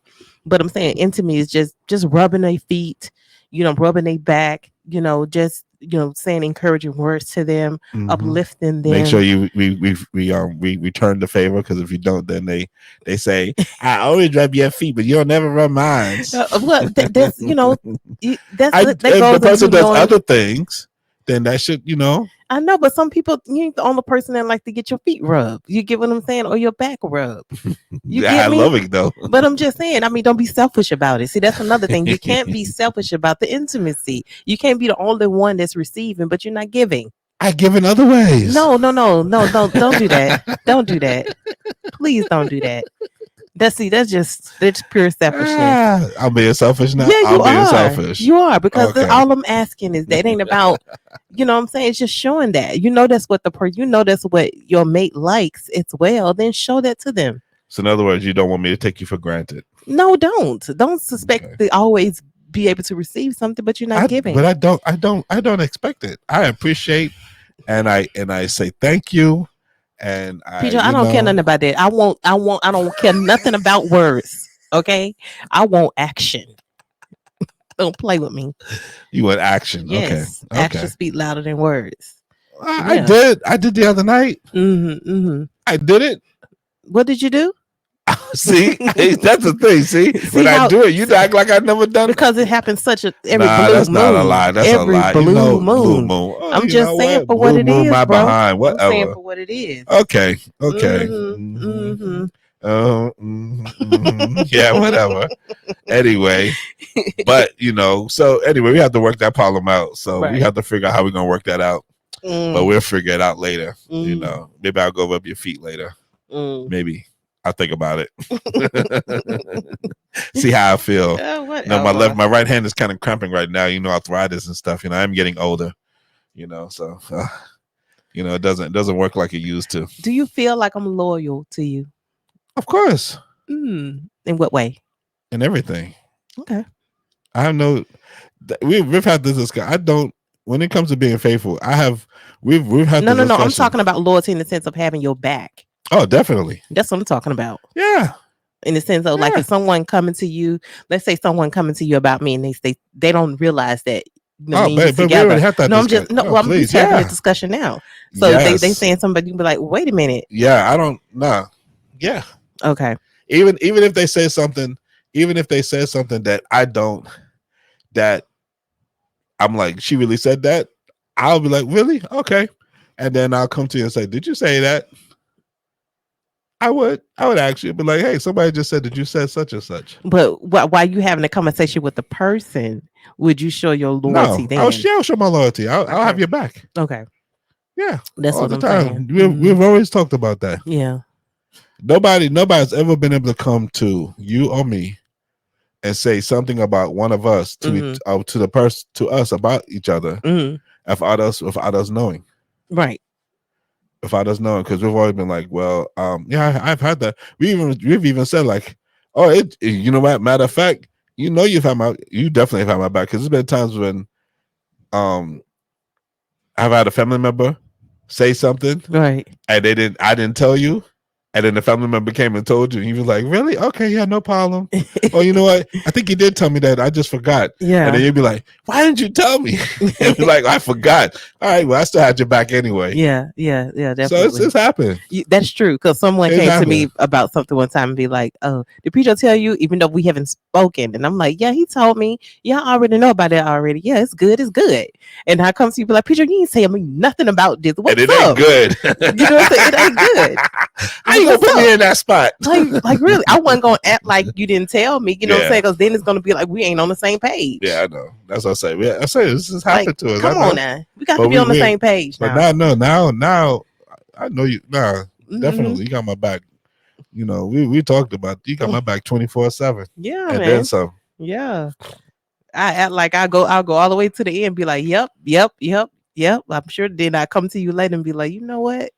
But I'm saying intimacy is just rubbing their feet, rubbing their back, just saying encouraging words to them, uplifting them. Make sure we return the favor, because if you don't, then they say, I always rub your feet, but you'll never rub mine. Well, that's that's if the person does other things, then that should I know, but some people, you ain't the only person that like to get your feet rubbed. You get what I'm saying, or your back rubbed. I love it though. But I'm just saying, don't be selfish about it. See, that's another thing. You can't be selfish about the intimacy. You can't be the only one that's receiving, but you're not giving. I give in other ways. No, don't do that. Don't do that. Please don't do that. That's pure selfishness. I'm being selfish now. Yeah, I'm being selfish. You are, because all I'm asking is that it ain't about, what I'm saying, it's just showing that. That's what that's what your mate likes as well. Then show that to them. So in other words, you don't want me to take you for granted. No, don't suspect to always be able to receive something, but you're not giving. But I don't expect it. I appreciate and I say thank you. And I don't care nothing about that. I don't care nothing about words. Okay, I want action. Don't play with me. You want action? Yes. Okay. Actions speak louder than words. I did the other night. I did it. What did you do? See, that's the thing. See, when I do it, you act like I've never done it. Because it happens every blue that's moon. Not a lie. That's every a lie. Blue moon. Blue moon. Oh, I'm just saying for what it is, my bro. Behind. Whatever. I'm saying for what it is. Okay. Yeah, whatever. Anyway, but so anyway, we have to work that problem out. So we have to figure out how we're gonna work that out. But we'll figure it out later. Maybe I'll go rub your feet later. Maybe. I'll think about it. See how I feel. My right hand is kind of cramping right now. Arthritis and stuff. I'm getting older. So it doesn't work like it used to. Do you feel like I'm loyal to you? Of course. In what way? In everything. Okay. I have no. We've had this discussion. when it comes to being faithful, we've had No, this no, no. I'm discussion. talking about loyalty in the sense of having your back. Oh, definitely. That's what I'm talking about. Yeah. In the sense of like, Yeah. if someone coming to you, let's say someone coming to you about me, and they don't realize that Oh, me and you but we together. already had that No, I'm just discussion. well, I'm Please. just having a Yeah. discussion now. So they Yes. saying somebody, you can be like, wait a minute. Yeah, I don't know. Yeah. Okay. Even if they say something, that I don't, that I'm like, she really said that, I'll be like, really? Okay. And then I'll come to you and say, did you say that? I would actually be like, hey, somebody just said that you said such and such. But while you having a conversation with the person, would you show your loyalty then? I'll show my loyalty. I'll have Okay. your back. Okay. Yeah. That's all what the I'm time. saying. We've always talked about that. Yeah. Nobody's ever been able to come to you or me and say something about one of us to the person, to us, about each other, without us knowing. Right. Without us knowing, because we've always been like, well, yeah, I've had that. We've even said like, oh, you know what? Matter of fact, you definitely have had my back, because there's been times when I've had a family member say something, right, and I didn't tell you, and then the family member came and told you, and you was like, really? Okay, yeah, no problem. Oh, you know what? I think you did tell me that. I just forgot. Yeah. And then you'd be like, why didn't you tell me? And be like, I forgot. All right, well, I still had your back anyway. Yeah, definitely. So it's happened. That's true, because someone came to me about something one time and be like, oh, did preacher tell you, even though we haven't spoken? And I'm like, yeah, he told me. Yeah, I already know about that already. Yeah, it's good. And I come to you, be like, preacher, you ain't saying me nothing about this. What's and it up? ain't good. You know what I'm saying? It ain't good. How you gonna put me in that spot? Like really, I wasn't gonna act like you didn't tell me. You know what I'm saying? Because then it's gonna be like we ain't on the same page. Yeah, I know. That's what I say. Yeah, I say this has happened to us. Come on now, we got to be on the same page. But now I know you. Definitely, you got my back. You know, we talked about, you got my back 24/7. Yeah, and man. then some. Yeah, I act like I'll go all the way to the end. Be like, yep. I'm sure. Then I come to you later and be like, you know what?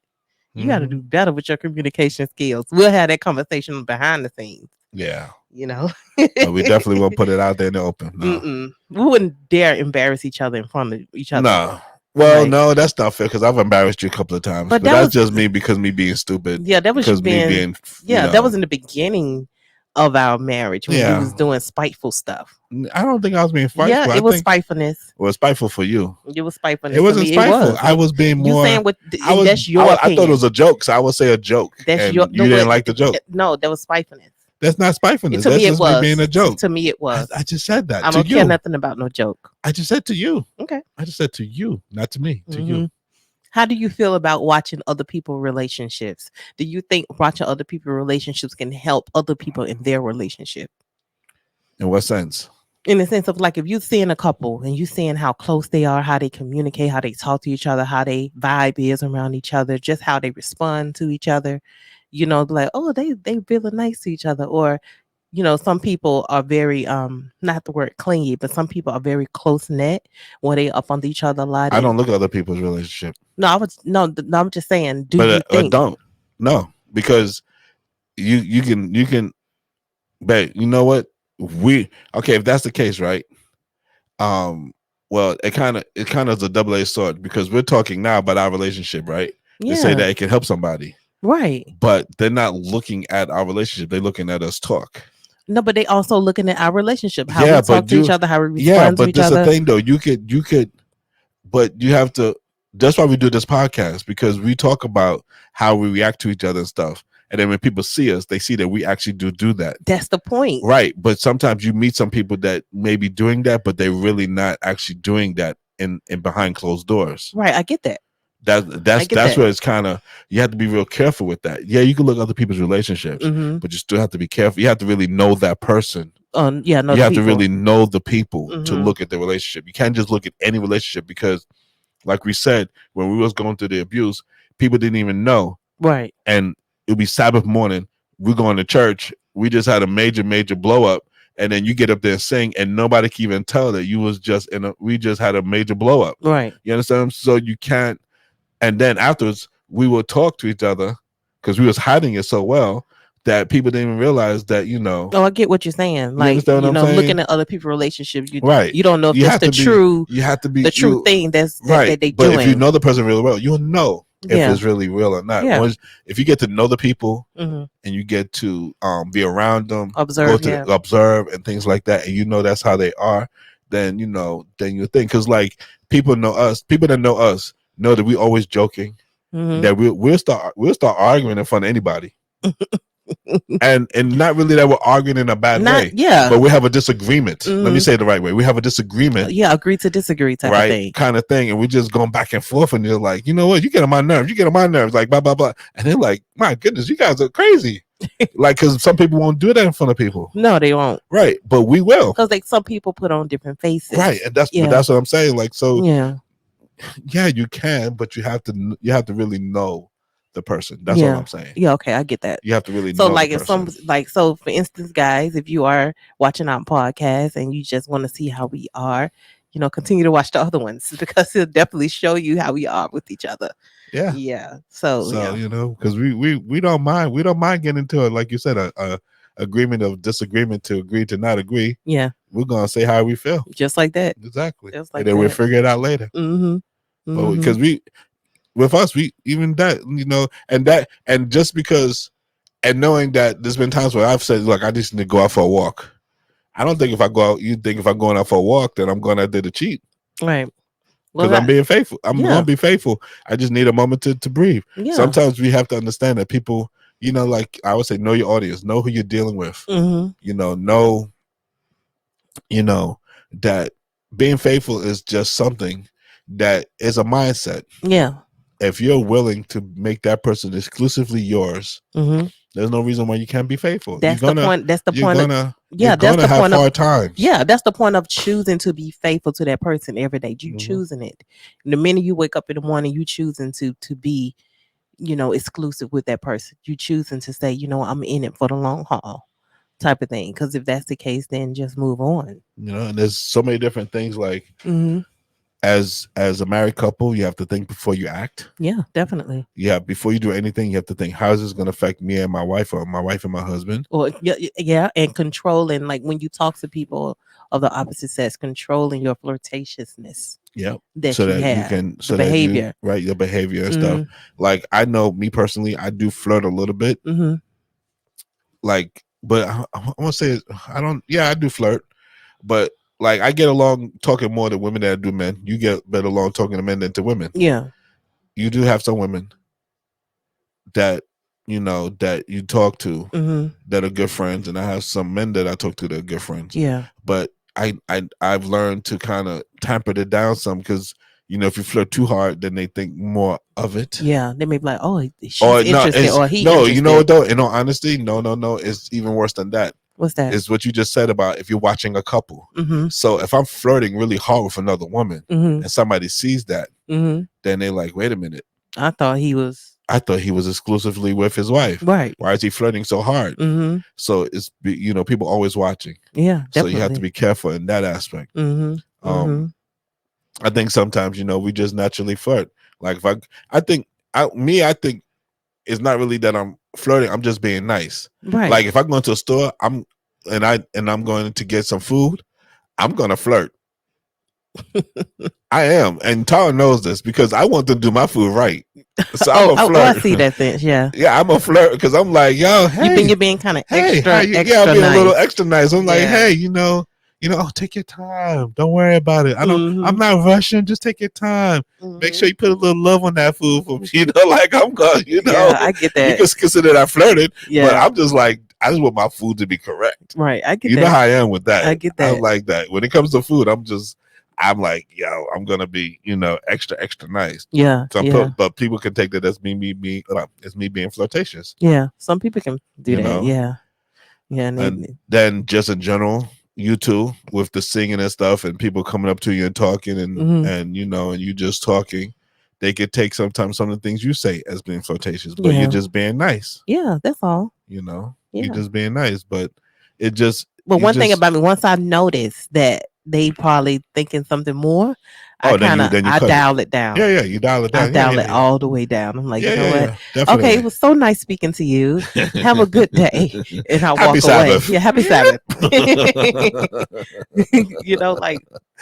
You got to do better with your communication skills. We'll have that conversation behind the scenes. Yeah. You know, but we definitely won't put it out there in the open. No. We wouldn't dare embarrass each other in front of each other. No. Well, no, that's not fair, because I've embarrassed you a couple of times. But that's just me, because me being stupid. Yeah, that was because me being. Yeah, that was in the beginning of our marriage when we was doing spiteful stuff. I don't think I was being spiteful. Yeah, it was spitefulness. It was spiteful for you. It was spitefulness. It wasn't spiteful. I was being more. You saying that's your opinion. I thought it was a joke, so I would say a joke. That's you didn't like the joke. No, that was spitefulness. That's not spitefulness. To that's me, just it was. Me being a joke. To me, it was. I just said that. I don't care nothing about no joke. I just said to you. Okay. I just said to you, not to me. To you. How do you feel about watching other people's relationships? Do you think watching other people's relationships can help other people in their relationship? In what sense? In the sense of, like, if you're seeing a couple and you're seeing how close they are, how they communicate, how they talk to each other, how they vibe is around each other, just how they respond to each other, you know, like, oh, they really nice to each other. Or, you know, some people are very not the word clingy, but some people are very close knit where they up on each other a lot. I don't look at other people's relationship. No, I'm just saying, you think? Don't. No, because you can but you know what? If that's the case, right? Well, it kind of is a double-edged sword, because we're talking now about our relationship, right? Yeah. To say that it can help somebody. Right. But they're not looking at our relationship, they're looking at us talk. No, but they also looking at our relationship, how we talk to each other, how we respond to each other. Yeah, but that's the thing though. You could, but you have to. That's why we do this podcast, because we talk about how we react to each other and stuff. And then when people see us, they see that we actually do that. That's the point. Right. But sometimes you meet some people that may be doing that, but they're really not actually doing that in behind closed doors. Right. I get that. That's where it's kind of, you have to be real careful with that. Yeah, you can look at other people's relationships, but you still have to be careful. You have to really know that person. You have to really know the people to look at the relationship. You can't just look at any relationship, because like we said, when we was going through the abuse, people didn't even know. Right. And it'll be Sabbath morning, we're going to church, we just had a major blow up, and then you get up there and sing, and nobody can even tell that you was just we just had a major blow up. Right. You understand? So you can't. And then afterwards, we will talk to each other, because we was hiding it so well that people didn't even realize that, Oh, I get what you're saying. you Like, understand what I'm saying? looking at other people's relationships, Right. you don't know if You that's have the to be, true you have to be, the true you, thing that right. they But if you doing. know the person really well, you'll know if Yeah. it's really real or not. Yeah. Once, if you get to know the people hmm and you get to be around them, go Observe. to Yeah. observe and things like that, and you know that's how they are, then then you think, because like people know us, people that know us know that we always joking, hmm that we'll start arguing in front of anybody. and not really that we're arguing in a bad way, Yeah. but we have a disagreement. Let me Mhm. say it the right way. We have a disagreement, Yeah, agree to disagree type of right? thing. Kind of thing, and we're just going back and forth, and you're like, you know what? You get on my nerves. You get on my nerves. Like blah blah blah. And they're like, my goodness, you guys are crazy. Like, because some people won't do that in front of people. No, they won't. Right, but we will. Because like some people put on different faces. Right, and that's Yeah. but that's what I'm saying. Like, so Yeah. yeah, you can, but you have to really know the person. That's Yeah. all I'm saying. Yeah, okay, I get that. You have to really So know like the if some person. like so for instance, guys, if you are watching our podcast and you just want to see how we are, continue to watch the other ones because it'll definitely show you how we are with each other. Yeah. Yeah. So So because we don't mind getting into it, like you said, a agreement of disagreement to agree to not agree. Yeah. We're gonna say how we feel. Just like that. Exactly. Just like and then we'll figure it out later. Mm-hmm. But because with us, we even that, and just because, and knowing that there's been times where I've said, look, I just need to go out for a walk. I don't think if I go out, you think if I'm going out for a walk, then I'm going out there to cheat. Right. Because I'm being faithful. I'm going to be faithful. I just need a moment to breathe. Yeah. Sometimes we have to understand that people, like I would say, know your audience, know who you're dealing with. Mm-hmm. Know that being faithful is just something that is a mindset. Yeah. If you're willing to make that person exclusively yours, there's no reason why you can't be faithful. That's the point. That's the point. You're gonna have hard times. Yeah, that's the point of choosing to be faithful to that person every day. You choosing it. And the minute you wake up in the morning, you choosing to be, exclusive with that person. You choosing to say, I'm in it for the long haul, type of thing. Because if that's the case, then just move on. And there's so many different things. Like as a married couple, you have to think before you act. Yeah, definitely. Yeah, before you do anything, you have to think, how is this going to affect me and my wife, or my wife and my husband? Or yeah, and controlling, like when you talk to people of the opposite sex, controlling your flirtatiousness. Yeah, that so you that have, you can, the behavior, right? Your behavior and stuff. Like I know me personally, I do flirt a little bit. Like, but I want to say I don't. Yeah, I do flirt, but like I get along talking more to women than I do men. You get better along talking to men than to women. Yeah, you do have some women that that you talk to that are good friends, and I have some men that I talk to that are good friends. Yeah, but I've learned to kind of temper it down some, because if you flirt too hard, then they think more of it. Yeah, they may be like, oh, she's or interested, or he. No, interested. you know what though? In all honesty, no, it's even worse than that. What's that? It's what you just said about if you're watching a couple. So if I'm flirting really hard with another woman and somebody sees that, then they're like, wait a minute. I thought he was exclusively with his wife. Right. Why is he flirting so hard? So it's people always watching. Yeah, definitely. So you have to be careful in that aspect. I think sometimes we just naturally flirt. Like if I think it's not really that I'm flirting. I'm just being nice. Right. Like if I go into a store, I'm going to get some food, I'm gonna flirt. I am, and Tara knows this because I want to do my food right. So I'm a flirt. I see that thing. Yeah, yeah, I'm a flirt because I'm like, yo, hey, you think you're being kind of extra, yeah, I'm being nice. a little extra nice. I'm like, hey, oh, take your time. Don't worry about it. I'm not rushing. Just take your time. Make sure you put a little love on that food for me. Like I'm going. Yeah, I get that. You can consider that flirted. Yeah, but I'm just like, I just want my food to be correct. Right. I get that. You know how I am with that. I get that. I'm like that. When it comes to food, I'm like, yo, I'm gonna be, extra, extra nice. Yeah. But people can take that as me being flirtatious. Yeah. Some people can do that. Yeah. Yeah. And then just in general, you too, with the singing and stuff, and people coming up to you and talking, and you just talking, they could take sometimes some of the things you say as being flirtatious, but you're just being nice. Yeah, that's all. You're just being nice, but it just. But one thing about me, once I noticed that they probably thinking something more, Oh, then you I cut it. dial it down. Yeah, you dial it I down. dial it all the way down. I'm like, you know what? Definitely. Okay, it was so nice speaking to you. Have a good day. And I Happy walk away. Sabbath. Yeah, happy Sabbath. You know, like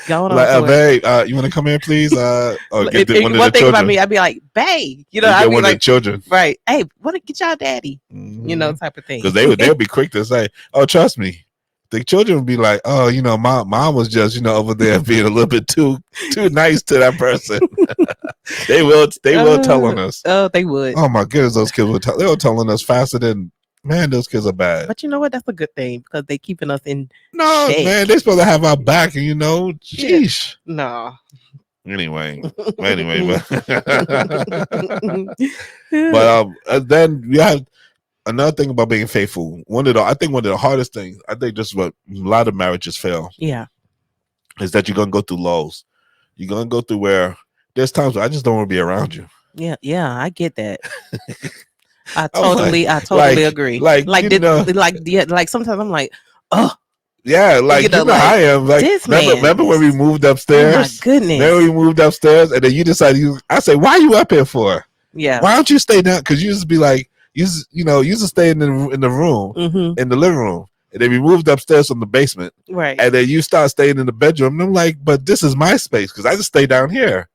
going on Like, somewhere. babe, you want to come here, please? Or get one of One the thing about children. me, I'd be like, babe, you know, You I'd get be one of the like, children. right, hey, want to get y'all daddy, you know, type of thing. Because they'll be quick to say, "Oh, trust me." The children would be like, "Oh, you know, mom was just, you know, over there being a little bit too nice to that person." they will tell on us. Oh, they would. Oh my goodness, those kids they were telling us faster than, man. Those kids are bad. But you know what? That's a good thing because they keeping us in No, check. man, they supposed to have our back, and you know, sheesh. Yeah. No. Anyway, but then we have another thing about being faithful. I think one of the hardest things, I think just what a lot of marriages fail. Yeah. Is that you're gonna go through lows. You're gonna go through where there's times where I just don't want to be around you. Yeah, I get that. I totally agree. Like sometimes I'm like, oh. Yeah, like, you know like, how I am. Like, remember when we moved upstairs? Oh my goodness. Remember we moved upstairs and then you decided I say, why are you up here for? Yeah. Why don't you stay down? Because you just be like, you just stay in the room, in the living room. And then we moved upstairs from the basement. Right. And then you start staying in the bedroom. And I'm like, but this is my space because I just stay down here.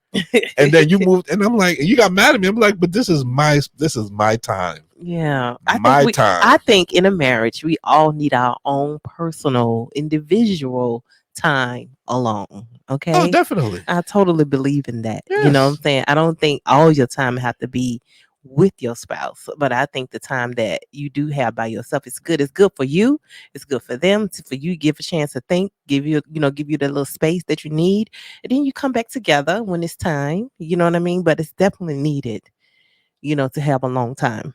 And then you moved, and I'm like, and you got mad at me. I'm like, but this is my time. Yeah. I think in a marriage, we all need our own personal, individual time alone. Okay. Oh, definitely. I totally believe in that. Yes. You know what I'm saying? I don't think all your time have to be with your spouse, but I think the time that you do have by yourself is good. It's good for you. It's good for them. For you, give a chance to think. Give you that little space that you need, and then you come back together when it's time. You know what I mean? But it's definitely needed. To have a long time.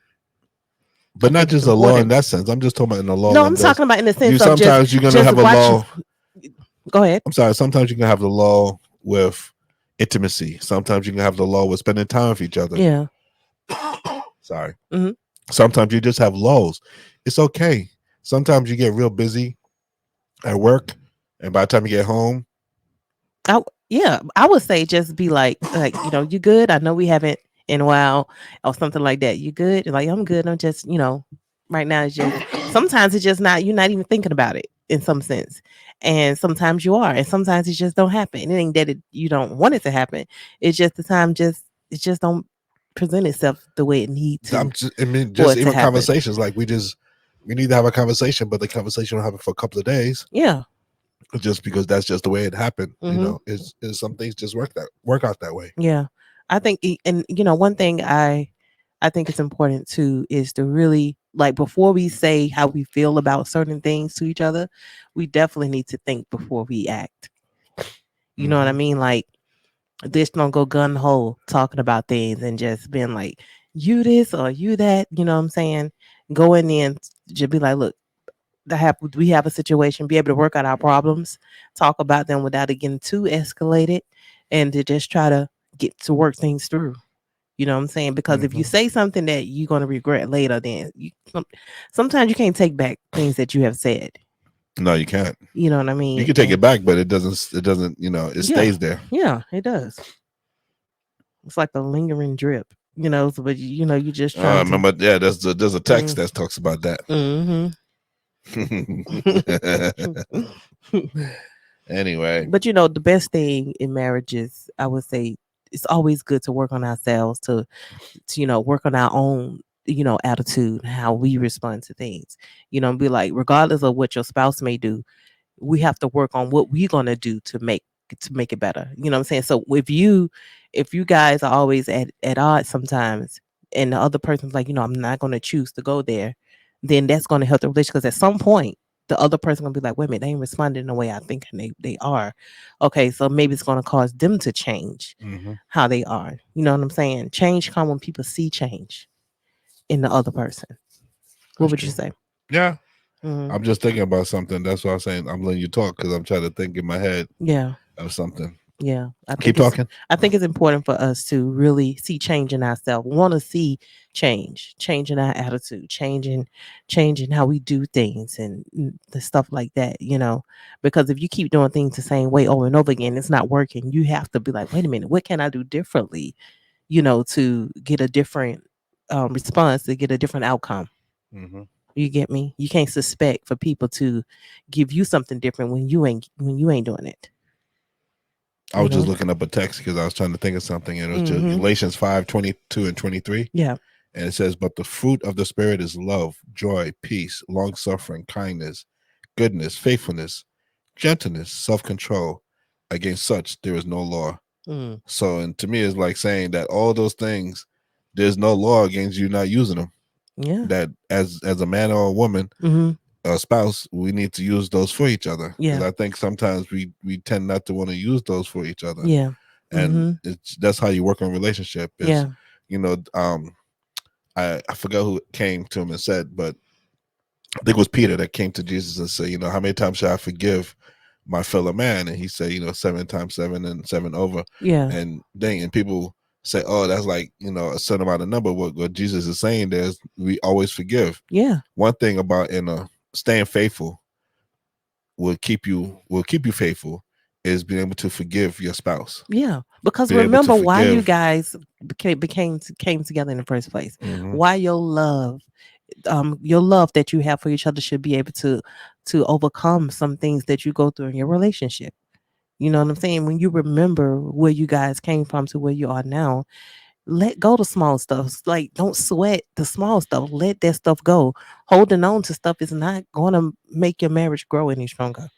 But not just a law in that sense. I'm just talking about in the law. No, I'm talking about in the sense of sometimes you're gonna have a law. Go ahead. I'm sorry. Sometimes you can have the law with intimacy. Sometimes you can have the law with spending time with each other. Yeah. Sorry. Mm-hmm. Sometimes you just have lows. It's okay. Sometimes you get real busy at work, and by the time you get home, I would say just be like you good? I know we haven't in a while or something like that. You good? Like, I'm good. I'm just right now it's just sometimes it's just not. You're not even thinking about it in some sense, and sometimes you are, and sometimes it just don't happen. It ain't that you don't want it to happen. It's just the time it just don't present itself the way it needs to. Even conversations like we need to have a conversation, but the conversation will happen for a couple of days. Yeah. Just because that's just the way it happened. Mm-hmm. Is some things just work out that way. Yeah. I think, and one thing I think it's important too is to really, like, before we say how we feel about certain things to each other, we definitely need to think before we act. You know what I mean? Like, this don't go gun ho talking about things and just being like, you this or you that, you know what I'm saying? Going in, just be like, look, we have a situation, be able to work out our problems, talk about them without it getting too escalated, and to just try to get to work things through. You know what I'm saying? Because if you say something that you're going to regret later, then sometimes you can't take back things that you have said. No, you can't. You know what I mean? You can take it back, but it doesn't, it stays there. Yeah, it does. It's like a lingering drip, but you just try. I remember, there's a text that talks about that. Anyway. But the best thing in marriage is, I would say, it's always good to work on ourselves, to work on our own attitude, how we respond to things, be like, regardless of what your spouse may do, we have to work on what we're going to do to make it better. You know what I'm saying? So if you guys are always at odds sometimes, and the other person's like, I'm not going to choose to go there, then that's going to help the relationship, because at some point the other person gonna be like, wait a minute, they ain't responding in the way I think they are. Okay, so maybe it's gonna cause them to change how they are. You know what I'm saying? Change comes when people see change in the other person. What would you say? Yeah. I'm just thinking about something. That's why I'm saying I'm letting you talk, because I'm trying to think in my head of something. Yeah, Keep talking. I think it's important for us to really see change in ourselves. Want to see change in our attitude, changing how we do things and the stuff like that. Because if you keep doing things the same way over and over again, it's not working. You have to be like, wait a minute, what can I do differently? To get a different response, to get a different outcome. Mm-hmm. You get me? You can't suspect for people to give you something different when you ain't doing it. I was just looking up a text because I was trying to think of something, and it was just Galatians 5:22 and 23. Yeah. And it says, but the fruit of the Spirit is love, joy, peace, long-suffering, kindness, goodness, faithfulness, gentleness, self-control. Against such, there is no law. Mm. So, and to me, it's like saying that all those things, there's no law against you not using them. Yeah. That as a man or a woman, a spouse, we need to use those for each other. Because I think sometimes we tend not to want to use those for each other. Yeah. And that's how you work on a relationship. Is, I forgot who came to him and said, but I think it was Peter that came to Jesus and said, how many times should I forgive my fellow man? And he said, 7 times 7 and 7 over. Yeah. And people say, oh, that's like, a certain amount of number. What Jesus is saying there is we always forgive. Yeah. One thing about staying faithful will keep you faithful is being able to forgive your spouse. Yeah, because remember why you guys came together in the first place. Why your love that you have for each other should be able to overcome some things that you go through in your relationship. You know what I'm saying? When you remember where you guys came from to where you are now, let go the small stuff. Like, don't sweat the small stuff. Let that stuff go. Holding on to stuff is not going to make your marriage grow any stronger.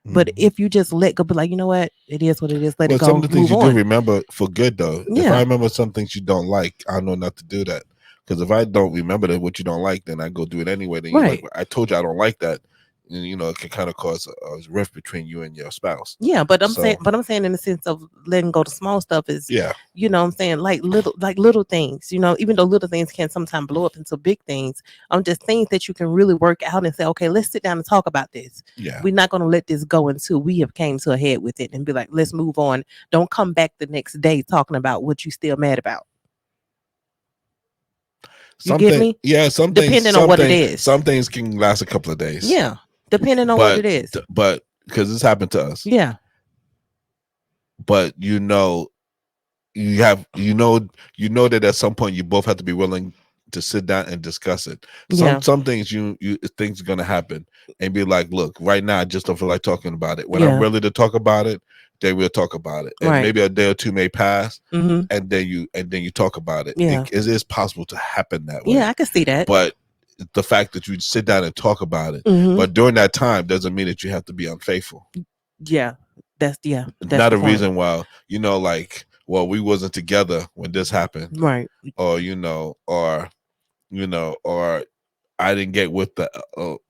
But if you just let go, be like, you know what, it is what it is. Let it go. Some of the things move you on. do remember for good, though. Yeah. If I remember some things you don't like, I know not to do that. Because if I don't remember that what you don't like, then I go do it anyway. Then you're like, I told you I don't like that. And, it can kind of cause a rift between you and your spouse. Yeah, but I'm saying in the sense of letting go the small stuff is, yeah, what I'm saying, like little things, even though little things can sometimes blow up into big things. Just things that you can really work out and say, okay, let's sit down and talk about this. Yeah, we're not going to let this go until we have came to a head with it and be like, let's move on. Don't come back the next day talking about what you still mad about. You get me? Yeah, depending on what it is. Some things can last a couple of days. Yeah, depending on what it is. But because this happened to us. Yeah. But you know that at some point you both have to be willing to sit down and discuss it. Some things things are gonna happen and be like, look, right now I just don't feel like talking about it. When I'm ready to talk about it, then we'll talk about it. And maybe a day or two may pass, and then you talk about it. Yeah. It is possible to happen that way. Yeah, I can see that. But the fact that you sit down and talk about it, but during that time doesn't mean that you have to be unfaithful. Yeah. That's not a reason why, like, well, we wasn't together when this happened. Right. Or, or I didn't get with the,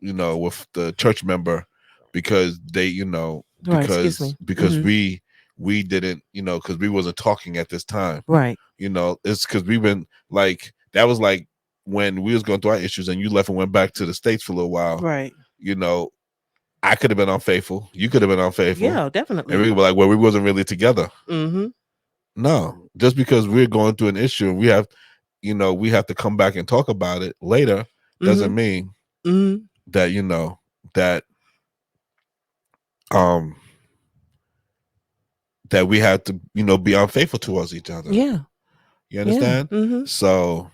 with the church member because they, because we didn't, because we wasn't talking at this time. Right. It's because we've been like, that was like when we was going through our issues and you left and went back to the States for a little while. Right. I could have been unfaithful. You could have been unfaithful. Yeah, definitely. And we were like, well, we wasn't really together. No, just because we're going through an issue and we have to come back and talk about it later doesn't mean that, that we have to, be unfaithful towards each other. Yeah. You understand? Yeah. So,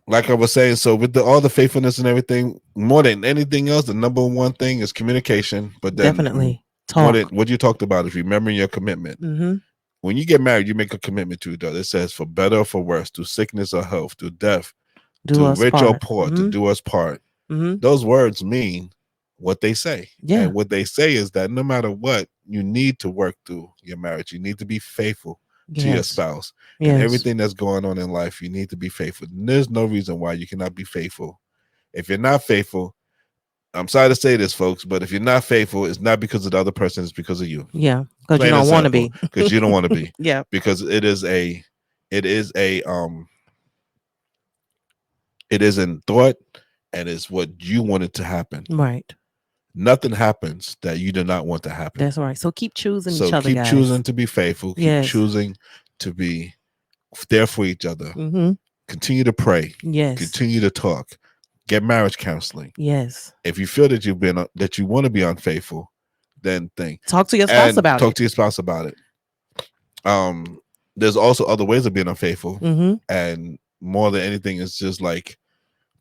like I was saying, so with all the faithfulness and everything, more than anything else, the number one thing is communication. But then definitely talk. What you talked about is remembering your commitment. When you get married, you make a commitment to each other. It says, for better or for worse, through sickness or health, through death, to rich or poor, to do us part. Those words mean what they say. Yeah. And what they say is that no matter what, you need to work through your marriage. You need to be faithful to your spouse. And everything that's going on in life, you need to be faithful. And there's no reason why you cannot be faithful. If you're not faithful, I'm sorry to say this, folks, but if you're not faithful, it's not because of the other person, it's because of you. Yeah, because you don't want to be. Because you don't want to be. Yeah. Because it is in thought, and it's what you wanted to happen. Right. nothing happens that you do not want to happen. That's right. So keep choosing So each other, keep guys. choosing to be faithful. Keep Yes. choosing to be there for each other. Mm-hmm. Continue to pray. Yes. Continue to talk. Get marriage counseling. Yes. If you feel that that you want to be unfaithful, then think. Talk to your spouse and about talk it. to your spouse about it. There's also other ways of being unfaithful, Mm-hmm. and more than anything, it's just like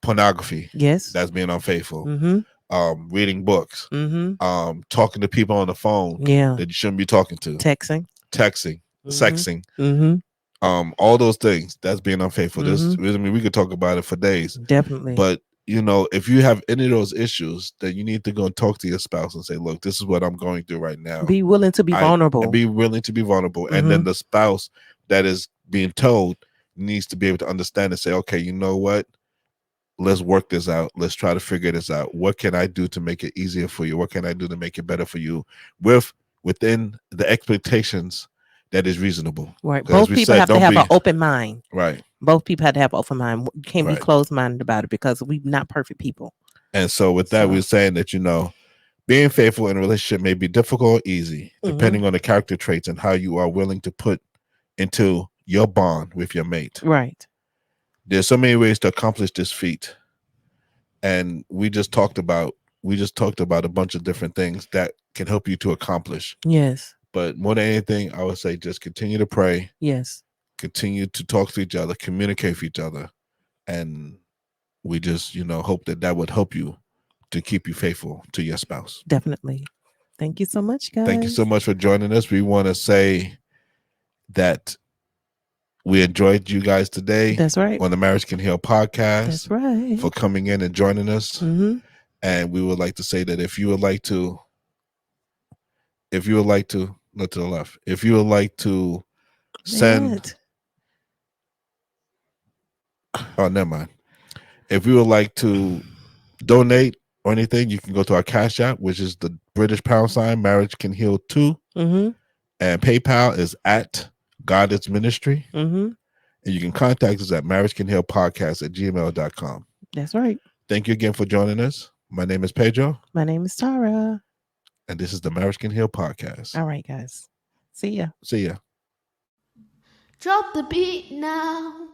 pornography. Yes. That's being unfaithful. Mm-hmm. Reading books. Mm-hmm. Talking to people on the phone Yeah. that you shouldn't be talking to. Texting. Mm-hmm. Sexing. Mm-hmm. All those things, that's being unfaithful. Mm-hmm. I mean, we could talk about it for days. Definitely. But if you have any of those issues, then you need to go and talk to your spouse and say, look, this is what I'm going through right now. Be willing to be vulnerable. And be willing to be vulnerable. And then the spouse that is being told needs to be able to understand and say, okay, you know what? Let's work this out. Let's try to figure this out. What can I do to make it easier for you? What can I do to make it better for you? Within the expectations that is reasonable. Right. Both people have to have an open mind. Right. Both people have to have an open mind. You can't be Right. closed-minded about it because we're not perfect people. And so with that, we're saying that, being faithful in a relationship may be difficult or easy, depending on the character traits and how you are willing to put into your bond with your mate. Right. There's so many ways to accomplish this feat. And we just talked about a bunch of different things that can help you to accomplish. Yes. But more than anything, I would say just continue to pray. Yes. Continue to talk to each other, communicate with each other. And we just, hope that would help you to keep you faithful to your spouse. Definitely. Thank you so much, guys. Thank you so much for joining us. We want to say that we enjoyed you guys today. That's right. On the Marriage Can Heal podcast. That's right. For coming in and joining us. And we would like to say that if you would like to, not to the left, if you would like to send, oh, never mind. If you would like to donate or anything, you can go to our Cash App, which is the British # Marriage Can Heal 2. And PayPal is at God is Ministry. And you can contact us at marriagecanhealpodcast@gmail.com. That's right. Thank you again for joining us. My name is Pedro. My name is Tara. And this is the Marriage Can Heal podcast. All right, guys. See ya. See ya. Drop the beat now.